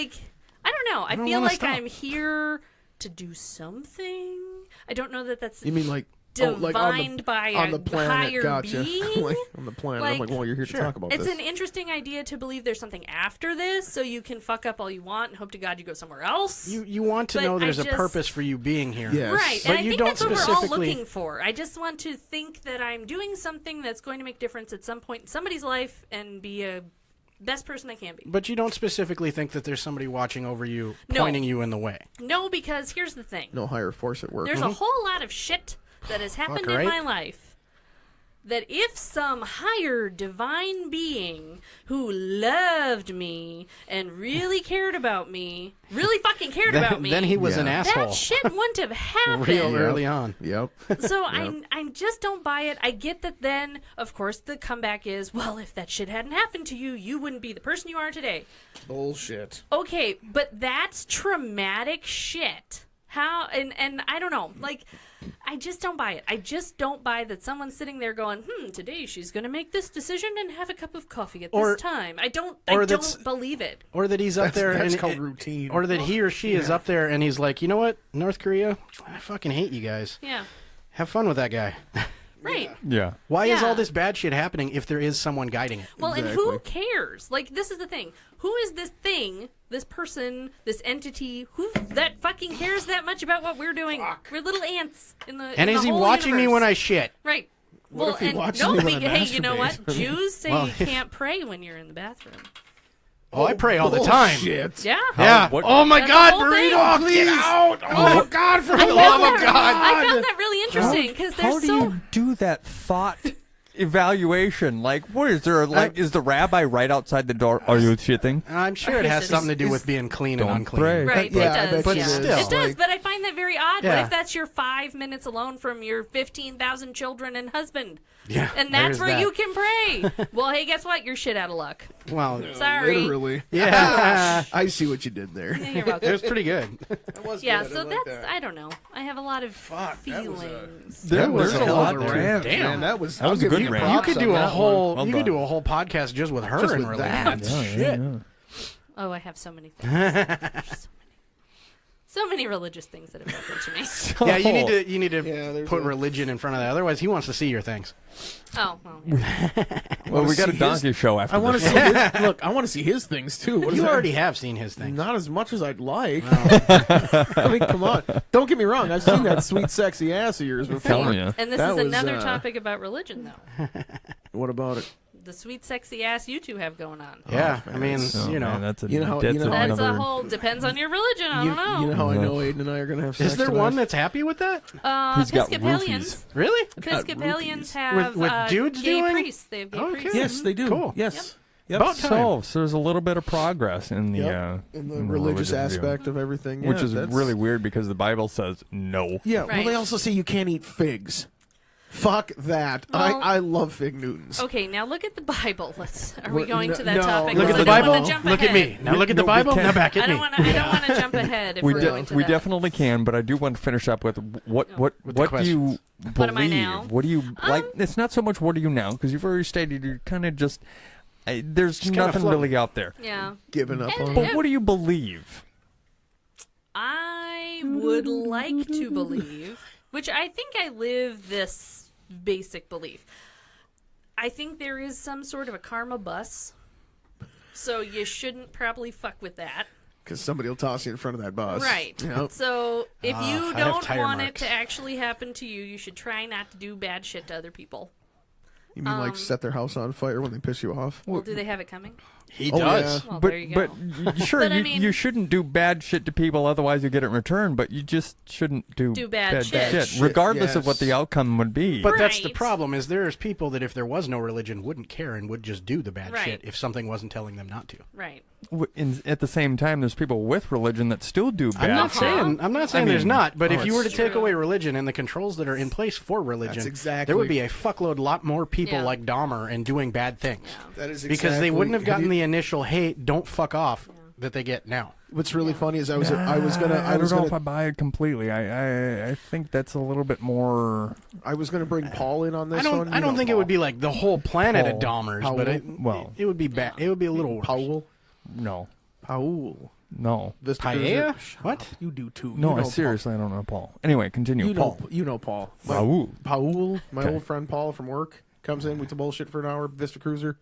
don't know. I don't feel wanna like stop. I'm here to do something. I don't know that that's You mean divined by on a the planet, higher gotcha. being. On the planet. Like, I'm like, well, you're here to talk about It's this. an interesting idea to believe there's something after this, so you can fuck up all you want and hope to God you go somewhere else. You want to But know there's I a just- purpose for you being here. Yes. Right, But and I you think don't that's what we're all specifically- looking for. I just want to think that I'm doing something that's going to make difference at some point in somebody's life and be a best person I can be. But you don't specifically think that there's somebody watching over you, No. pointing you in the way. No, because here's the thing. No higher force at work. There's a whole lot of shit that has happened right? in my life that if some higher divine being who loved me and really cared about me, really fucking cared about me, Then he was Yeah. an asshole. that shit wouldn't have happened. Real early on. Yep. So I just don't buy it. I get that then, of course, the comeback is, well, if that shit hadn't happened to you, you wouldn't be the person you are today. Bullshit. Okay, but that's traumatic shit. How, and I don't know, I just don't buy it. I just don't buy that someone's sitting there going, today she's going to make this decision and have a cup of coffee at Or- this time. I don't that's- believe it. Or that he's up there That's and called routine. Or that he or she is up there and he's like, you know what, North Korea, I fucking hate you guys. Yeah, Have fun with that guy. right. Yeah. Why is Yeah. all this bad shit happening if there is someone guiding it? Well, and who cares? This is the thing. Who is this thing, this person, this entity, who that fucking cares that much about what we're doing? We're little ants in the And in is the he whole watching me universe. when I shit? Right. What if he watches no, me when I hey, you know what? masturbate? Jews say Well, you if- can't pray when you're in the bathroom. Oh, I pray all the time. Shit. Yeah. Yeah. What- Oh my That's God, the whole thing. burrito, please. Get out. Oh God, for the I love found of that- God. I found that really interesting because How there's do so you do that thought evaluation? Like, what is there? Like, is the rabbi right outside the door? Are you shitting? I'm sure it has something to do with being clean and Don't unclean. pray. Right, Yeah, I it does. bet you yeah. it is. It does, Like- but I find that very odd. Yeah. What if that's your 5 minutes alone from your 15,000 children and husband? Yeah, And that's there's where that. you can pray. Well, hey, guess what? You're shit out of luck. Well, Sorry. Literally. yeah, I see what you did there. Yeah, you're it welcome. was pretty good. That was Yeah, good. so I like that's, that. I don't know. I have a lot of Fuck, that was a- feelings. There was There's a a lot lot of there. rant, Damn. man. That was That was a I'll give good you rant. You props could on do a that whole. Well You could done. do a whole podcast just with her Just and with religion. that. Shit. Oh, I have so many things. There's so many religious things that have happened to me. Yeah, you need to Yeah, there's put a- religion in front of that. Otherwise, he wants to see your things. Oh, well. Yeah. Well, we got a see donkey show after I want to this. see his, look. I want to see his things too. What is You that? already have seen his things. Not as much as I'd like. I mean, come on. Don't get me wrong. I've seen that sweet, sexy ass of yours before. Telling you. And this That is was, another topic about religion, though. What about it? The sweet, sexy ass you two have going on. Yeah, I mean, Oh, you know, man, that's a, You know how- that's you know- a That's a number- whole, depends on your religion. I don't know. You know how I know Aiden and I are going to have sex is there tonight? one that's happy with that? He's got Episcopalians. Really? Episcopalians roofies. have With dudes gay doing? priests. They have gay Okay. priests. Yes, they do. Cool. Yes. Yep. About time. So there's a little bit of progress in the In the in religious view. aspect of everything, which yeah, is that's- really weird because the Bible says no. Yeah. Well, Right. they also say you can't eat figs. Fuck that. Well- I love fig Newtons. Okay, now look at the Bible. Are we What- going no- to that no. topic? Look at Because the I don't Bible. wanna jump Look at ahead. me. Now look at the No, we Bible. can't. Now back I at don't me. want to. I don't want to jump ahead if We, we're de- going to we that. definitely can, but I do want to finish up with what With the what do you believe? What am I now? What do you like? It's not so much what do you now because you've already stated you're kind of just there's kinda nothing floating. really out there. Yeah. Giving up on But what do you believe? I would like to believe, which I think I live this basic belief. I think there is some sort of a karma bus, so you shouldn't probably fuck with that. because somebody will toss you in front of that bus. Right. Yep. So if you I have don't tire want it marks. to actually happen to you, you should try not to do bad shit to other people. You mean like set their house on fire when they piss you off? Well, do they have it coming? He Oh, does. yeah. Well, But there you go. sure, But I you, mean- you shouldn't do bad shit to people, otherwise you get it in return. But you just shouldn't do bad shit. Bad shit, regardless of what the yes. outcome would be. But that's the Right. problem. Is there's people that if there was no religion wouldn't care and would just do the bad Right. shit if something wasn't telling them not to. Right. At the same time, there's people with religion that still do bad. I'm not shit. saying there's mean, not, but oh, if you were to it's take true. away religion and the controls that are in place for religion, That's exactly- there would be a fuckload lot more people Yeah. like Dahmer and doing bad things. That is Because they wouldn't have gotten the. the initial hate, don't fuck off that they get now. What's really funny is I was I gonna don't know if I buy it completely. I think that's a little bit more. bring Paul in on this one. I don't think it would be like the whole planet of Dahmers, Powell. but Well. it would be bad. It would be a little worse. Paul. No. Paul. No. This Paella? What? You do too. No, you know I seriously, I don't know Paul. Anyway, continue. Paul. Paul. You know Paul. Raul. Paul, my Okay. old friend Paul from work, comes in. We bullshit for an hour. Vista Cruiser.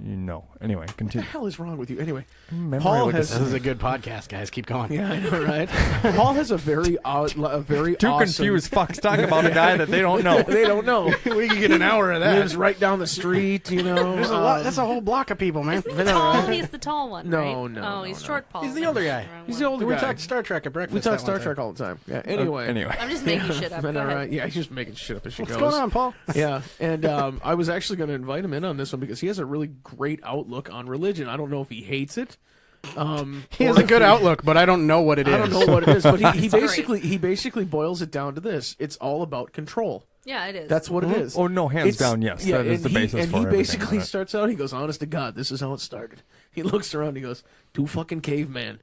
No. Anyway, What the continue. hell is wrong with you? Anyway, Memory Paul like a has- This is a good podcast, guys. Keep going. yeah, I know, right? Paul has a very Two awesome. confused fucks talking about a guy that they don't know. They don't know. We could get an hour of that. Lives right down the street. You know. There's a lot. That's a whole block of people, man. Tall. He's the tall one, No, right? no, Oh, no, he's no. short Paul. He's the older guy. He's the older We guy. talked Star Trek at breakfast. We talk that Star one Trek time. all the time. Yeah. Anyway. Anyway. I'm just making shit up. Go All ahead. right. Yeah, he's just making shit up as she What's goes. going on, Paul? Yeah, and I was actually going to invite him in on this one because he has a really great outlook on religion. I don't know if he hates it. He has a good outlook, but I don't know what it is. I don't know what it is, but he It's great. basically boils it down to this: it's all about control. Yeah, it is. That's what it is. Oh, no, hands down, yes. That is and the he- basis and for he everything, basically right? starts out. He goes, "Honest to God, this is how it started." He looks around. He goes, "Two fucking cavemen.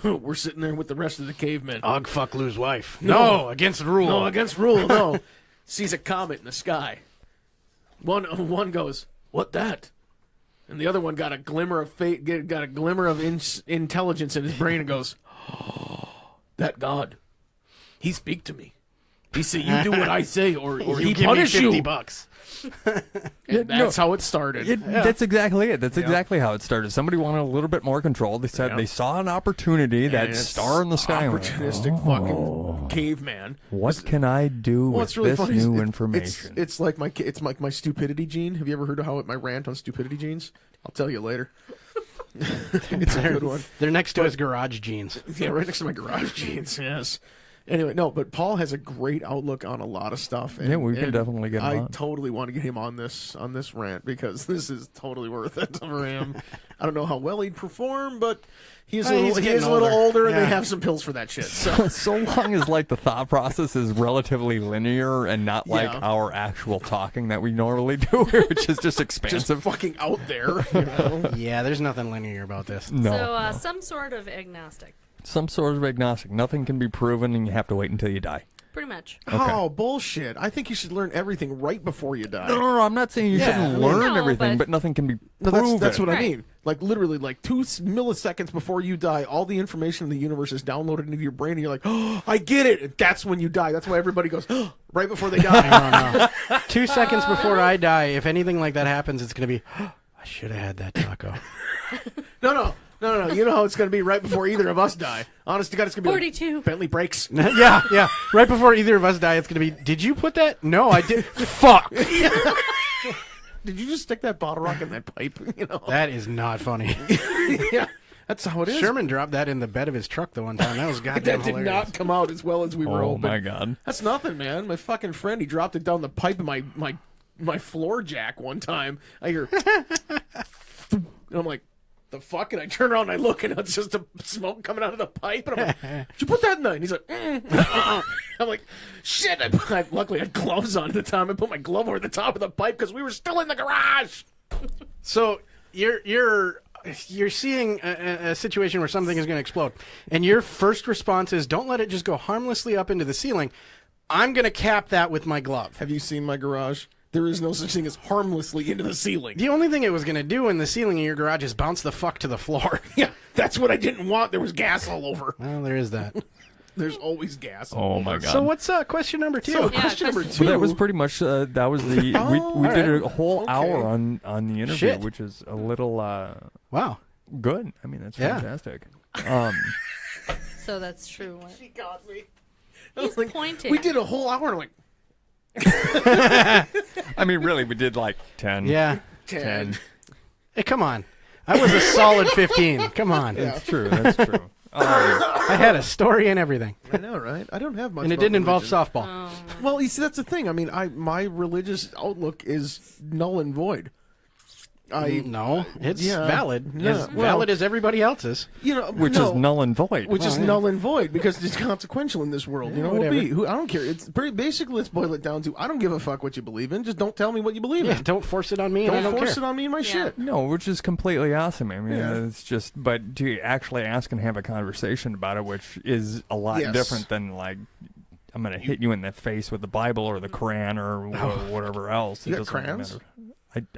We're sitting there with the rest of the cavemen. Og fuck lose wife. No. No, against the rule. No, against rule. No." Sees a comet in the sky. One goes, "What that?" And the other one got a glimmer of got a glimmer of intelligence in his brain and goes, "That God, he speak to me. He say you do what I say, or You he give me punish you." $50. And that's how it started. That's exactly it. That's exactly how it started. Somebody wanted a little bit more control. They said they saw an opportunity, that And it's star in the sky. opportunistic fucking caveman. What can I do Well, with what's really this funny is new it- information? It's like my stupidity gene. Have you ever heard of my rant on stupidity genes? I'll tell you later. It's a good one. They're next to his garage jeans. Yeah, right next to my garage jeans. Yes. Anyway, no, but Paul has a great outlook on a lot of stuff. And, Yeah, we can definitely get him I on. totally want to get him on this rant because this is totally worth it for him. I don't know how well he'd perform, but he's a little older, and they have some pills for that shit. So long as like the thought process is relatively linear and not like Yeah. our actual talking that we normally do, which is just expansive. just fucking out there, you know? Yeah, there's nothing linear about this. No, So, no. some sort of agnostic. Some sort of agnostic. Nothing can be proven, and you have to wait until you die. Pretty much. Oh, bullshit. I think you should learn everything right before you die. No, I'm not saying you Yeah, shouldn't I mean- learn No, everything, but- but nothing can be No, proven. that's what I Right. mean. Like literally, like 2 milliseconds before you die, all the information in the universe is downloaded into your brain, and you're like, "Oh, I get it." And that's when you die. That's why everybody goes right before they die. No. 2 seconds before I die, if anything like that happens, it's going to be, I should have had that taco. No. You know how it's going to be right before either of us die. Honest to God, it's going to be 42. like Bentley brakes. Yeah. Right before either of us die, it's going to be, did you put that? No, I did. Fuck. Did you just stick that bottle rock in that pipe? You know, That is not funny. yeah, that's how it is. Sherman dropped that in the bed of his truck the one time. That was goddamn that did hilarious. not come out as well as we were Oh hoping. my god. That's nothing, man. My fucking friend, he dropped it down the pipe of my floor jack one time. I hear, and I'm like, the fuck? And I turn around and I look, and it's just a smoke coming out of the pipe. And I'm like, did you put that in there? And he's like, I'm like, shit. I luckily had gloves on at the time. I put my glove over the top of the pipe because we were still in the garage. So you're seeing a situation where something is going to explode, and your first response is, don't let it just go harmlessly up into the ceiling. I'm going to cap that with my glove. Have you seen my garage? There is no such thing as harmlessly into the ceiling. The only thing it was going to do in the ceiling of your garage is bounce the fuck to the floor. Yeah, that's what I didn't want. There was gas all over. Well, there is that. There's always gas. Oh my god. So what's question number 2? So Yeah, question number question- 2. So that was pretty much that was the we did a whole hour on the interview, Shit. which is a little Wow. good. I mean, that's Yeah. fantastic. So that's true. What? She got me. He's pointing. We did a whole hour, and I'm like, I mean, really, we did like 10. Yeah. 10. Hey, come on. I was a solid 15. Come on. Yeah. That's true. That's true. I had a story and everything. I know, right? I don't have much. And it about didn't involve religion. softball. Oh. Well, you see, that's the thing. I mean, my religious outlook is null and void. No, it's Yeah. valid. Yeah, As valid as everybody else's. You know, Which is null and void. Which is yeah. null and void because it's consequential in this world. Yeah, you know, whatever. I don't care. It's pretty basically. Let's boil it down to: I don't give a fuck what you believe in. Just don't tell me what you believe Yeah, in. don't force it on me, and I Don't don't force care. it on me and my Yeah. shit. No, which is completely awesome. I mean, Yeah. it's just, but to actually ask and have a conversation about it, which is a lot Yes. different than like, I'm going to hit you in the face with the Bible or the Quran or whatever else. You It got doesn't really crayons? matter.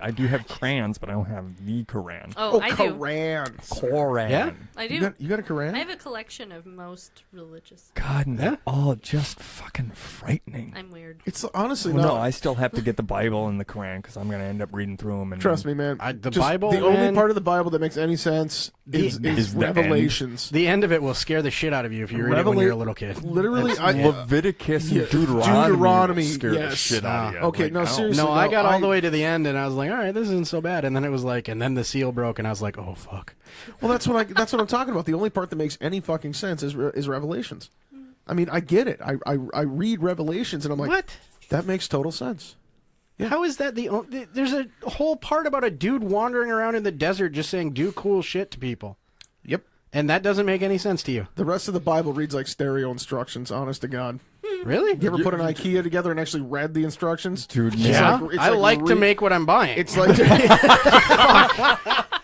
I do have crayons, but I don't have the Quran. Oh, I do. Quran. Quran. Yeah? I do. You got a Quran? I have a collection of most religious. God, and Yeah? they're all just fucking frightening. I'm weird. It's honestly Well, not. no, I still have to get the Bible and the Quran because I'm going to end up reading through them. And Trust me, man. The Just Bible, The only man- part of the Bible that makes any sense is is the end. Revelations. The end of it will scare the shit out of you if you read it when you're a little kid. Literally, Leviticus Yeah, and Deuteronomy, Deuteronomy, will scare the yes. shit out of you. Okay, no, I don't- seriously. No, I got all I- the way to the end, and I was like, all right, this isn't so bad. And then it was like, and then the seal broke, and I was like, oh, fuck. Well, that's what I'm talking about. The only part that makes any fucking sense is Revelations. I mean, I get it. I read Revelations, and I'm like, What? that makes total sense. How is that there's a whole part about a dude wandering around in the desert just saying do cool shit to people. Yep. And that doesn't make any sense to you. The rest of the Bible reads like stereo instructions. Honest to God. Really? You ever put an IKEA together and actually read the instructions? Dude, It's Yeah. like- it's I like to re- make what I'm buying. It's like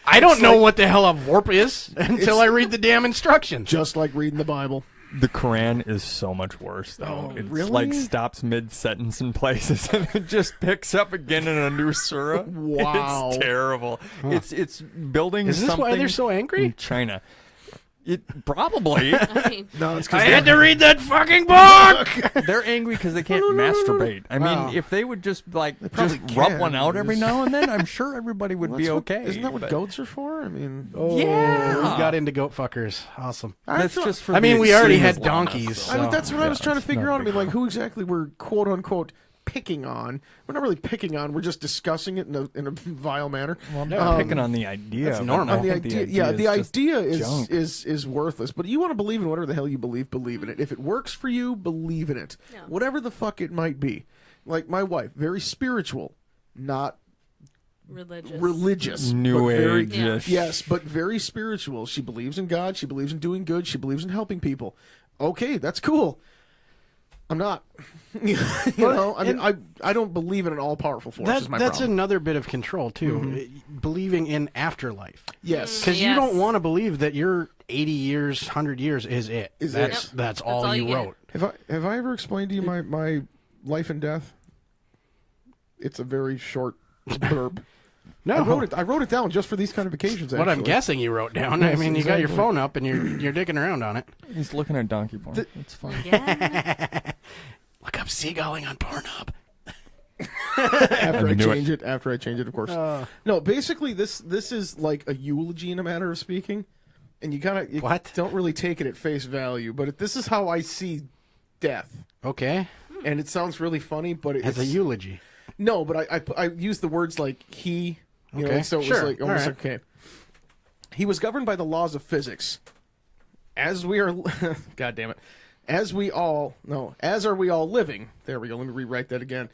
I don't know what the hell a warp is until I read the damn instructions. just like reading the Bible. The Quran is so much worse, though. Oh, it's really? like stops mid-sentence in places and it just picks up again in a new surah. Wow. It's terrible. It's building Is this something why they're so angry? in China. It probably. I mean, No, it's I because had to read that fucking book. They're angry because they can't masturbate. I mean, Wow. if they would just probably rub can, one out every just- now and then, I'm sure everybody would be okay. Isn't that what but goats are for? I mean, Oh, Yeah. we got into goat fuckers. Awesome. That's thought- just for I mean, the we already extreme had Islamists, donkeys, so- I mean, that's what I was Yeah, trying to it's figure not out. I a mean, big like, who exactly were quote unquote picking on. We're not really picking on. We're just discussing it in a vile manner. Well, I'm not picking on the idea. that's but normal. I The think idea, the idea junk. is worthless. But you want to believe in whatever the hell you believe in it. If it works for you, believe in it. Yeah. Whatever the fuck it might be. Like my wife, very spiritual, not religious, New but very, Age-ish. yes, but very spiritual. She believes in God. She believes in doing good. She believes in helping people. Okay, that's cool. I'm not. You know, I mean, I don't believe in an all-powerful force. Is my That's problem. another bit of control too. Believing in afterlife. Yes. Because you Yes. don't want to believe that your 80 years, 100 years is it. Is that's it. that's all all you you get. wrote. Have I ever explained to you my life and death? It's a very short blurb. No, I wrote it down just for these kind of occasions. what I'm actually. guessing you wrote down. Yes, I mean, you got your exactly. phone up and you're dicking around on it. He's looking at donkey porn. It's fine. Yeah. Look up seagulling on Pornhub. After I knew it. change it. After I change it, of course. No, basically, this is like a eulogy in a manner of speaking, and you What? don't really take it at face value. But this is how I see death, Okay, and it sounds really funny, but as a eulogy. no. But I use the words like he, you know, Okay, so it sure, was like almost all right. okay. He was governed by the laws of physics, as we are. God damn it. As are we all living. There we go. Let me rewrite that again.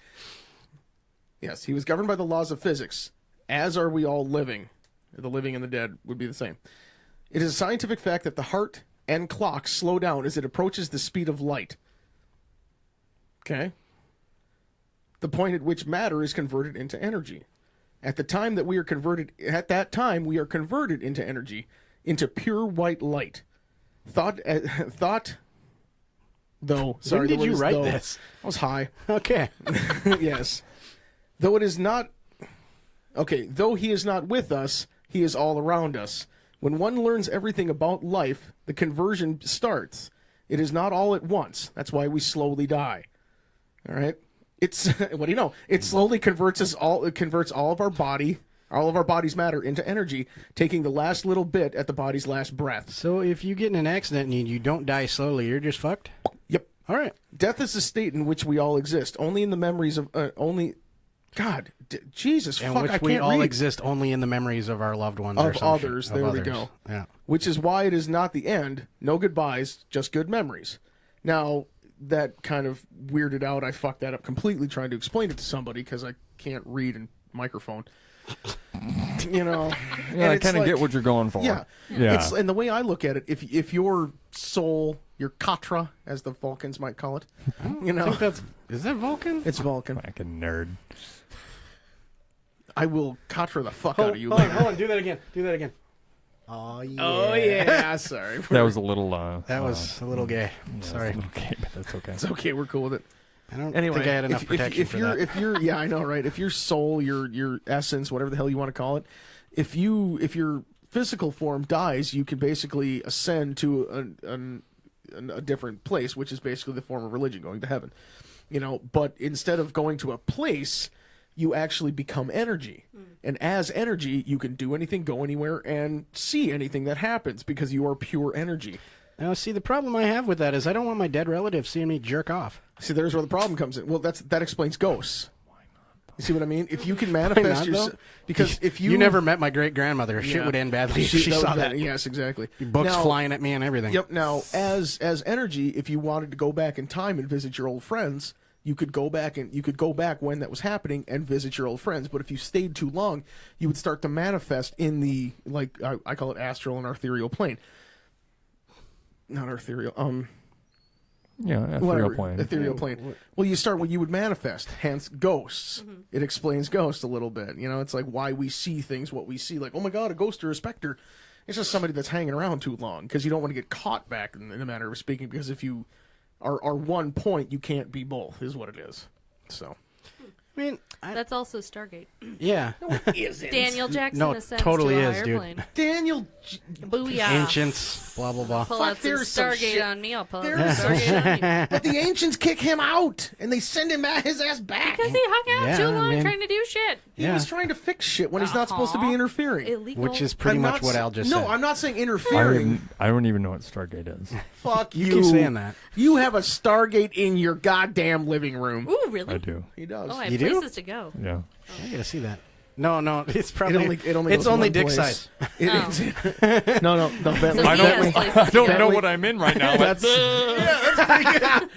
Yes, he was governed by the laws of physics, as are we all living. The living and the dead would be the same. It is a scientific fact that the heart and clock slow down as it approaches the speed of light. Okay? The point at which matter is converted into energy. At that time, we are converted into energy, into pure white light. Though, sorry, When did the word you is write though. this? I was high. Okay, Yes. Though it is not. Okay, though he is not with us, he is all around us. When one learns everything about life, the conversion starts. It is not all at once. That's why we slowly die. All right? It's what do you know? It slowly converts us all. It converts all of our body's matter into energy, taking the last little bit at the body's last breath. so if you get in an accident and you don't die slowly, you're just fucked. Yep. All right. Death is the state in which we all exist, only in the memories of God, Jesus, And fuck, which I can't we all read. exist only in the memories of our loved ones or Of some shit. others. Of There we others. go. Yeah. Which is why it is not the end. No goodbyes, just good memories. Now, that kind of weirded out. I fucked that up completely trying to explain it to somebody because I can't read and microphone. You know, Yeah, and I it's kind of like- get what you're going for. Yeah, Yeah. And the way I look at it, if your soul, your katra, as the Vulcans might call it, you know, Is that Vulcan? it's Vulcan. Fucking nerd. I will katra the fuck out of you. Hold on, later. hold on. Do that again. Do that again. Oh yeah. Oh yeah, sorry. That was a little. That was a little gay. Sorry. Okay, but that's okay. It's okay. We're cool with it. I don't Anyway, think I had enough protection if for you're, that. If you're, yeah, I know, right? If your soul, your essence, whatever the hell you want to call it, if your physical form dies, you can basically ascend to a different place, which is basically the form of religion, going to heaven. You know, but instead of going to a place, you actually become energy. And as energy, you can do anything, go anywhere, and see anything that happens because you are pure energy. Now, see, the problem I have with that is I don't want my dead relatives seeing me jerk off. See, there's where the problem comes in. Well, that explains ghosts. You see what I mean? If you can manifest not, yourself, though? because if you never met my great grandmother, shit Yeah. would end badly if she that saw was that. Yes, exactly. Books Now- flying at me and everything. Yep. Now, as energy, if you wanted to go back in time and visit your old friends, you could go back when that was happening and visit your old friends. But if you stayed too long, you would start to manifest in the I call it astral and ethereal plane. Not ethereal. Yeah, ethereal Whatever, plane. ethereal plane. Well, you start when you would manifest, hence ghosts. It explains ghosts a little bit. You know, it's like why we see things, what we see. Like, oh my god, a ghost or a specter. It's just somebody that's hanging around too long because you don't want to get caught back in the matter of speaking. Because if you are one point, you can't be both. Is what it is. So I mean, That's also Stargate. yeah. isn't Daniel Jackson No, ascends totally to a is, higher dude. plane. Daniel? Booyah. Ancients, blah, blah, blah. Pull out some there's some Stargate shit. on me. I'll pull out There's some Stargate on you. But the ancients kick him out, and they send his ass back. Because he hung out Yeah, too I long mean- trying to do shit. He Yeah. was trying to fix shit when he's not supposed to be interfering. Illegal. Which is pretty I'm much not what s- Al just no, said. I'm not saying interfering. I don't even know what Stargate is. Fuck you. You keep saying that. You have a Stargate in your goddamn living room. Ooh, really? I do. He does. Oh, I have You do? places to go. Yeah. I gotta see that. No, it's probably It only it's goes to only one dick place. size. No, Bentley. So I he don't, has places I to don't go. know what I'm in right now. That's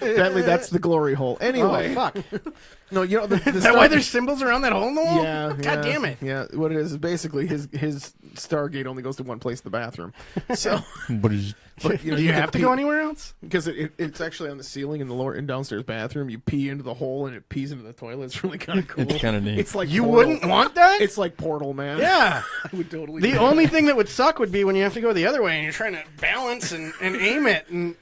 Bentley. That's the glory hole. Anyway, Oh fuck! no, you know the Is that why there's symbols around that hole in the wall? Yeah, God damn it! Yeah, what it is basically his Stargate only goes to one place, the bathroom. So, But is- but you know, Do you have to go anywhere else? because it's actually on the ceiling in the lower and downstairs bathroom. You pee into the hole and it pees into the toilet. It's really kind of cool. It's kinda neat. It's like You Portal. wouldn't want that? It's like Portal, man. Yeah. I would totally. The do that. only thing that would suck would be when you have to go the other way and you're trying to balance and aim it. And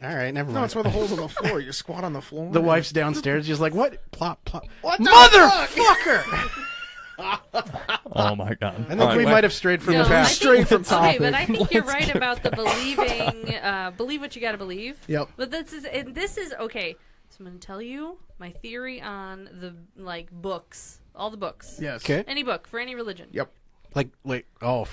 all right, never mind. No, it's where the hole's on the floor. You squat on the floor. The wife's downstairs, just like what? Plop, plop. What the Motherfucker! oh my god. I think we might have strayed from the I path. think- Straight from Okay, topic. but I think you're right about the believing. Believe what you got to believe. Yep. But this is okay. So I'm going to tell you my theory on the books, all the books. Yes. Okay. Any book for any religion. Yep. Like, for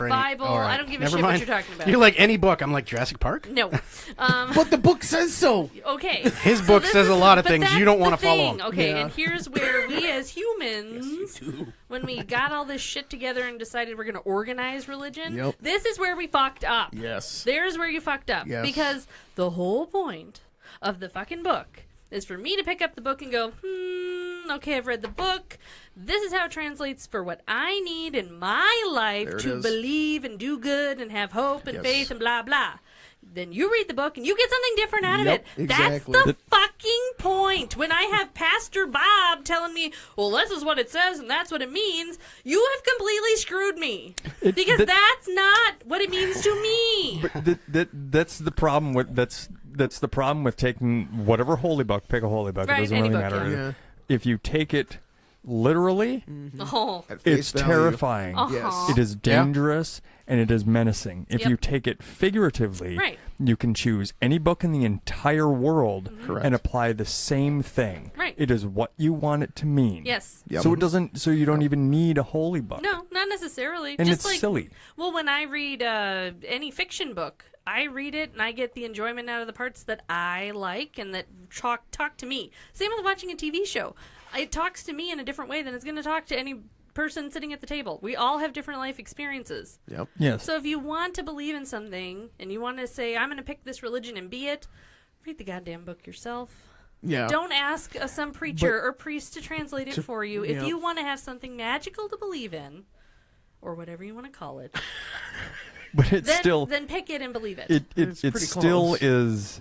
any Bible, all right. I don't give a Never shit what mind. you're talking about. You're like any book. I'm like Jurassic Park. No. But the book says so. Okay. His So book this says a is- lot of but things. that's You don't the wanna follow thing. them. Okay, Yeah. and here's where we as humans, when we got all this shit together and decided we're going to organize religion, Yep. this is where we fucked up. Yes. There's where you fucked up. Yes. Because the whole point of the fucking book is for me to pick up the book and go, okay, I've read the book. This is how it translates for what I need in my life There it to is. believe and do good and have hope and Yes. faith and blah, blah. Then you read the book and you get something different out of Yep, it. exactly. That's the fucking point. When I have Pastor Bob telling me, well, this is what it says and that's what it means, you have completely screwed me. Because that's not what it means to me. But that's the problem with that's the problem with taking whatever holy book. Pick a holy book. Right, It doesn't any really book, matter. yeah. If you take it literally, Oh. At face it's value. terrifying. Yes. It is dangerous and it is menacing. If Yep. you take it figuratively, Right. you can choose any book in the entire world Correct. and apply the same thing. Right. It is what you want it to mean. Yes. Yep. So it doesn't. So you don't even need a holy book. No, not necessarily. And Just it's like, silly. Well, when I read any fiction book, I read it and I get the enjoyment out of the parts that I like and that talk to me. Same with watching a TV show. It talks to me in a different way than it's going to talk to any person sitting at the table. We all have different life experiences. Yep. Yes. So if you want to believe in something and you want to say, I'm going to pick this religion and be it, read the goddamn book yourself. Yeah. Don't ask some preacher or priest to translate it for you. If yeah. you want to have something magical to believe in, or whatever you want to call it, But it's then, still. then pick it and believe it. It's It pretty still close. is,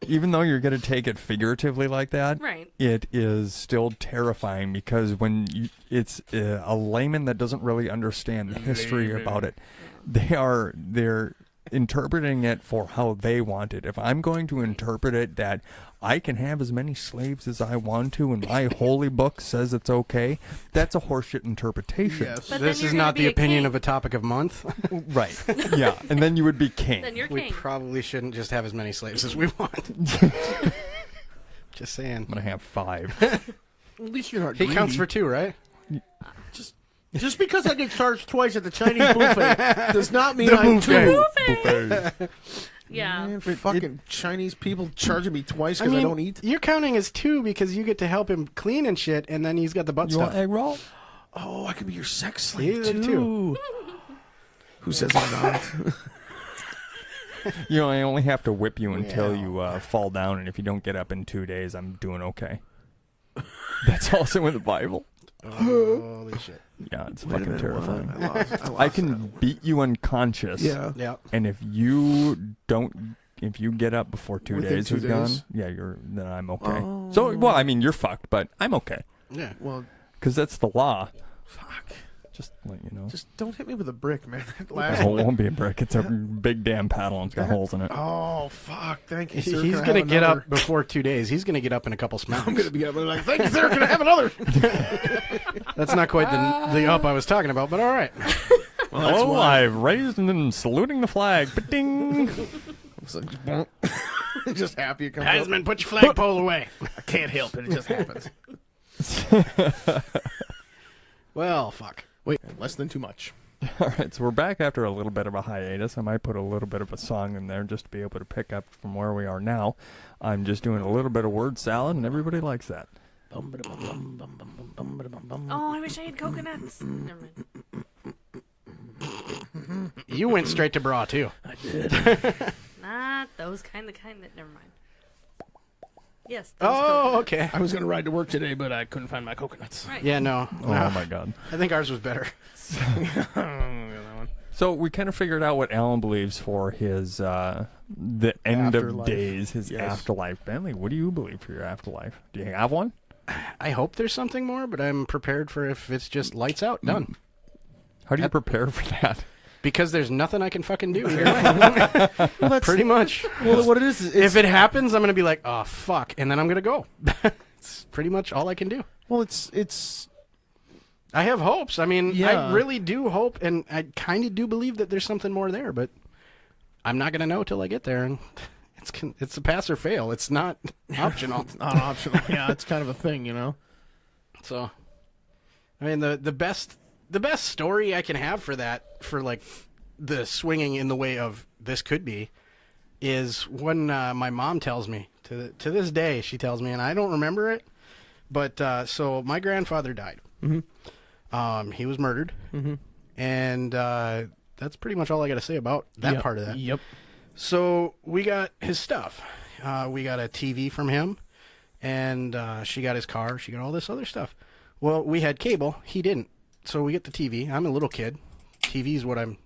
even though you're going to take it figuratively like that, Right. it is still terrifying because when it's a layman that doesn't really understand the history about it, they're interpreting it for how they want it. If I'm going to interpret it that I can have as many slaves as I want to and my holy book says it's okay, that's a horseshit interpretation. Yes. But This then is you're not gonna be the a opinion king. of a topic of month. Right. Yeah. And then you would be king. Then you're We king. probably shouldn't just have as many slaves as we want. Just saying. I'm going to have 5. At least you're not He greedy. counts for 2, right? Just because I get charged twice at the Chinese buffet does not mean The I'm buffet. too. Yeah. Man, fucking Chinese people charging me twice I because I, mean, don't eat. You're counting as 2 because you get to help him clean and shit, and then he's got the butt You want stuff. egg roll? Oh, I could be your sex slave He's a too. Who says I'm not? You know, I only have to whip you until you fall down, and if you don't get up in 2 days, I'm doing okay. That's also in the Bible. Holy shit. Yeah, it's Wait a fucking minute, terrifying. what? I lost I can beat you unconscious. Yeah. Yeah. And if you get up before 2 Within days 2 is days? gone, then I'm okay. So, well, I mean, you're fucked, but I'm okay. Yeah. Well, Because that's the law. fuck. Just let you know. Just don't hit me with a brick, man. That It last one. won't be a brick. It's a big damn paddle and it's got holes in it. Oh, fuck. Thank you, sir. He's Can I going to have get another? up before 2 days. He's going to get up in a couple smacks. I'm going to be up and like, thank you, sir. Can I have another? That's not quite the up I was talking about, but all right. Hello, I've raised and then saluting the flag. Ba-ding. It's like, just happy it comes Heisman, up. put your flagpole away. I can't help it. It just happens. Well, fuck. Wait, less than too much. All right, so we're back after a little bit of a hiatus. I might put a little bit of a song in there just to be able to pick up from where we are now. I'm just doing a little bit of word salad, and everybody likes that. Oh, I wish I had coconuts. Never mind. You went straight to bra, too. I did. Not those kind that. Never mind. Yes. Oh, coconuts. okay. I was going to ride to work today, but I couldn't find my coconuts. Right. Yeah, no. Oh, my God. I think ours was better. So we kind of figured out what Alan believes for his the end Afterlife. of days, his Yes. afterlife. Bentley, what do you believe for your afterlife? Do you have one? I hope there's something more, but I'm prepared for if it's just lights out, done. How do you prepare for that? Because there's nothing I can fucking do here. Well, that's Pretty much. well, what it is. If it happens, I'm going to be like, oh, fuck. And then I'm going to go. It's pretty much all I can do. Well, it's. I have hopes. I mean, Yeah. I really do hope, and I kind of do believe that there's something more there, but I'm not going to know till I get there. And it's a pass or fail. It's not optional. Not optional. Yeah, it's kind of a thing, you know. So, I mean, the best story I can have for that, for like the swinging in the way of this could be, is when my mom tells me to this day. She tells me, and I don't remember it, but so my grandfather died. Mm-hmm. He was murdered, Mm-hmm. and that's pretty much all I got to say about that part of that. Yep. So we got his stuff. We got a TV from him, and she got his car. She got all this other stuff. Well, we had cable. He didn't. So we get the TV. I'm a little kid. TV is what I'm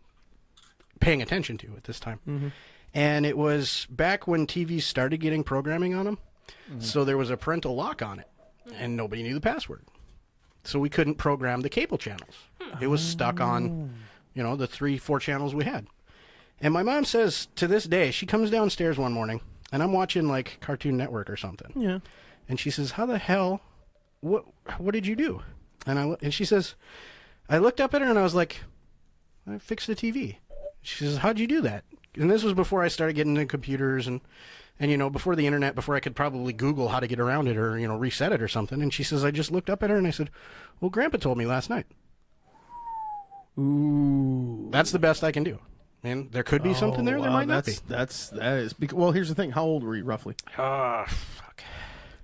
paying attention to at this time. Mm-hmm. And it was back when TVs started getting programming on them. Mm-hmm. So there was a parental lock on it, and nobody knew the password. So we couldn't program the cable channels. It was stuck on, the 3-4 channels we had. And my mom says, to this day, she comes downstairs one morning, and I'm watching, like, Cartoon Network or something. Yeah. And she says, how the hell, what did you do? And she says, I looked up at her, and I was like, I fixed the TV. She says, how'd you do that? And this was before I started getting into computers and before the internet, before I could probably Google how to get around it or, reset it or something. And she says, I just looked up at her, and I said, well, Grandpa told me last night. Ooh. That's the best I can do. And there could be something there. There wow, might not be. That is. Well, here's the thing. How old were you roughly? Fuck.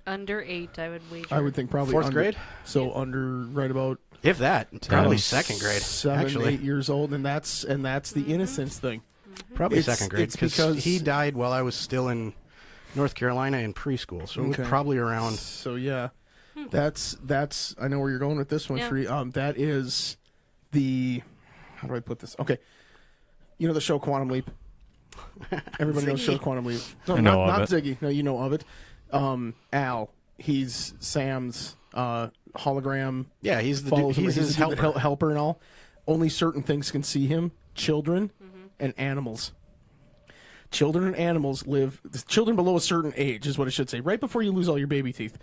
Under 8, I would wager. I would think probably 4th under, grade? So under right about If that, probably 2nd grade. 7, actually, 8 years old, and that's the innocence thing. probably It's- 2nd grade it's because- he died while I was still in North Carolina in preschool, so it was Okay. probably around. So yeah, that's. I know where you're going with this one, Yeah. Cheri. That is the. How do I put this? Okay, you know the show Quantum Leap. Everybody knows the show Quantum Leap. No, I know not of it. Ziggy. No, you know of it. Al. He's Sam's hologram. Yeah, he's the Follows him. he's his the helper. helper and all. Only certain things can see him. Children and animals. Children and animals live. Children below a certain age is what I should say. Right before you lose all your baby teeth.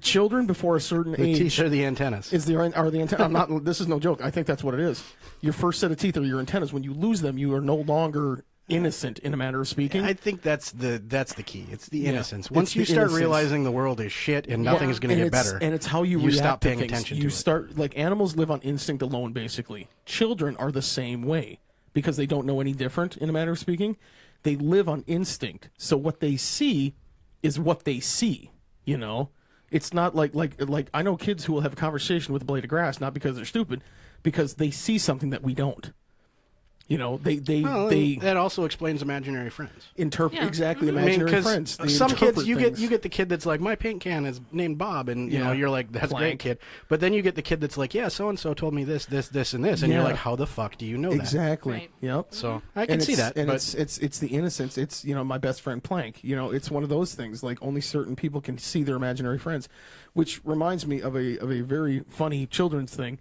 Children before a certain The age teeth are the antennas. are the antenna. I'm not. This is no joke. I think that's what it is. Your first set of teeth are your antennas. When you lose them, you are no longer innocent, in a manner of speaking. I think that's the key. It's the Yeah. innocence. It's Once you the start innocence. realizing the world is shit and nothing is going to And get it's- better, and it's how you you react stop to paying things. attention You to it. start like animals live on instinct alone, basically. Children are the same way because they don't know any different, in a manner of speaking. They live on instinct. So what they see is what they see. It's not like I know kids who will have a conversation with a blade of grass, not because they're stupid, because they see something that we don't. Well, They that also explains imaginary friends. interpret Yeah. exactly I mean, imaginary 'cause friends. They some kids interpret you things. get the kid that's like, my paint can is named Bob, and Yeah. you're like, that's great, Plank. kid. But then you get the kid that's like, yeah, so and so told me this, and this, and you're Yeah. like, how the fuck do you know that? Exactly. Right. Yep. So I can see that, And but it's the innocence. It's my best friend Plank. It's one of those things. Like only certain people can see their imaginary friends, which reminds me of a very funny children's thing.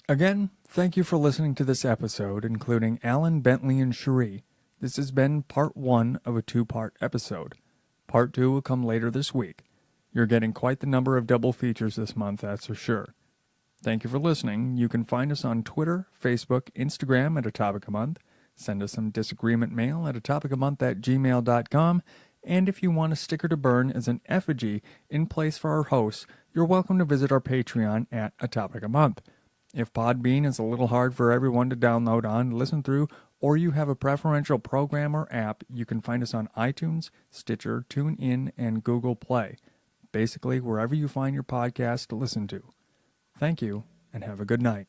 Again, thank you for listening to this episode, including Alan, Bentley, and Cheri. This has been part 1 of a 2-part episode. Part 2 will come later this week. You're getting quite the number of double features this month, that's for sure. Thank you for listening. You can find us on Twitter, Facebook, Instagram at A Topic a Month. Send us some disagreement mail at atopicamonth@gmail.com. And if you want a sticker to burn as an effigy in place for our hosts, you're welcome to visit our Patreon at A Topic a Month. If Podbean is a little hard for everyone to download on, listen through, or you have a preferential program or app, you can find us on iTunes, Stitcher, TuneIn, and Google Play. Basically, wherever you find your podcast to listen to. Thank you, and have a good night.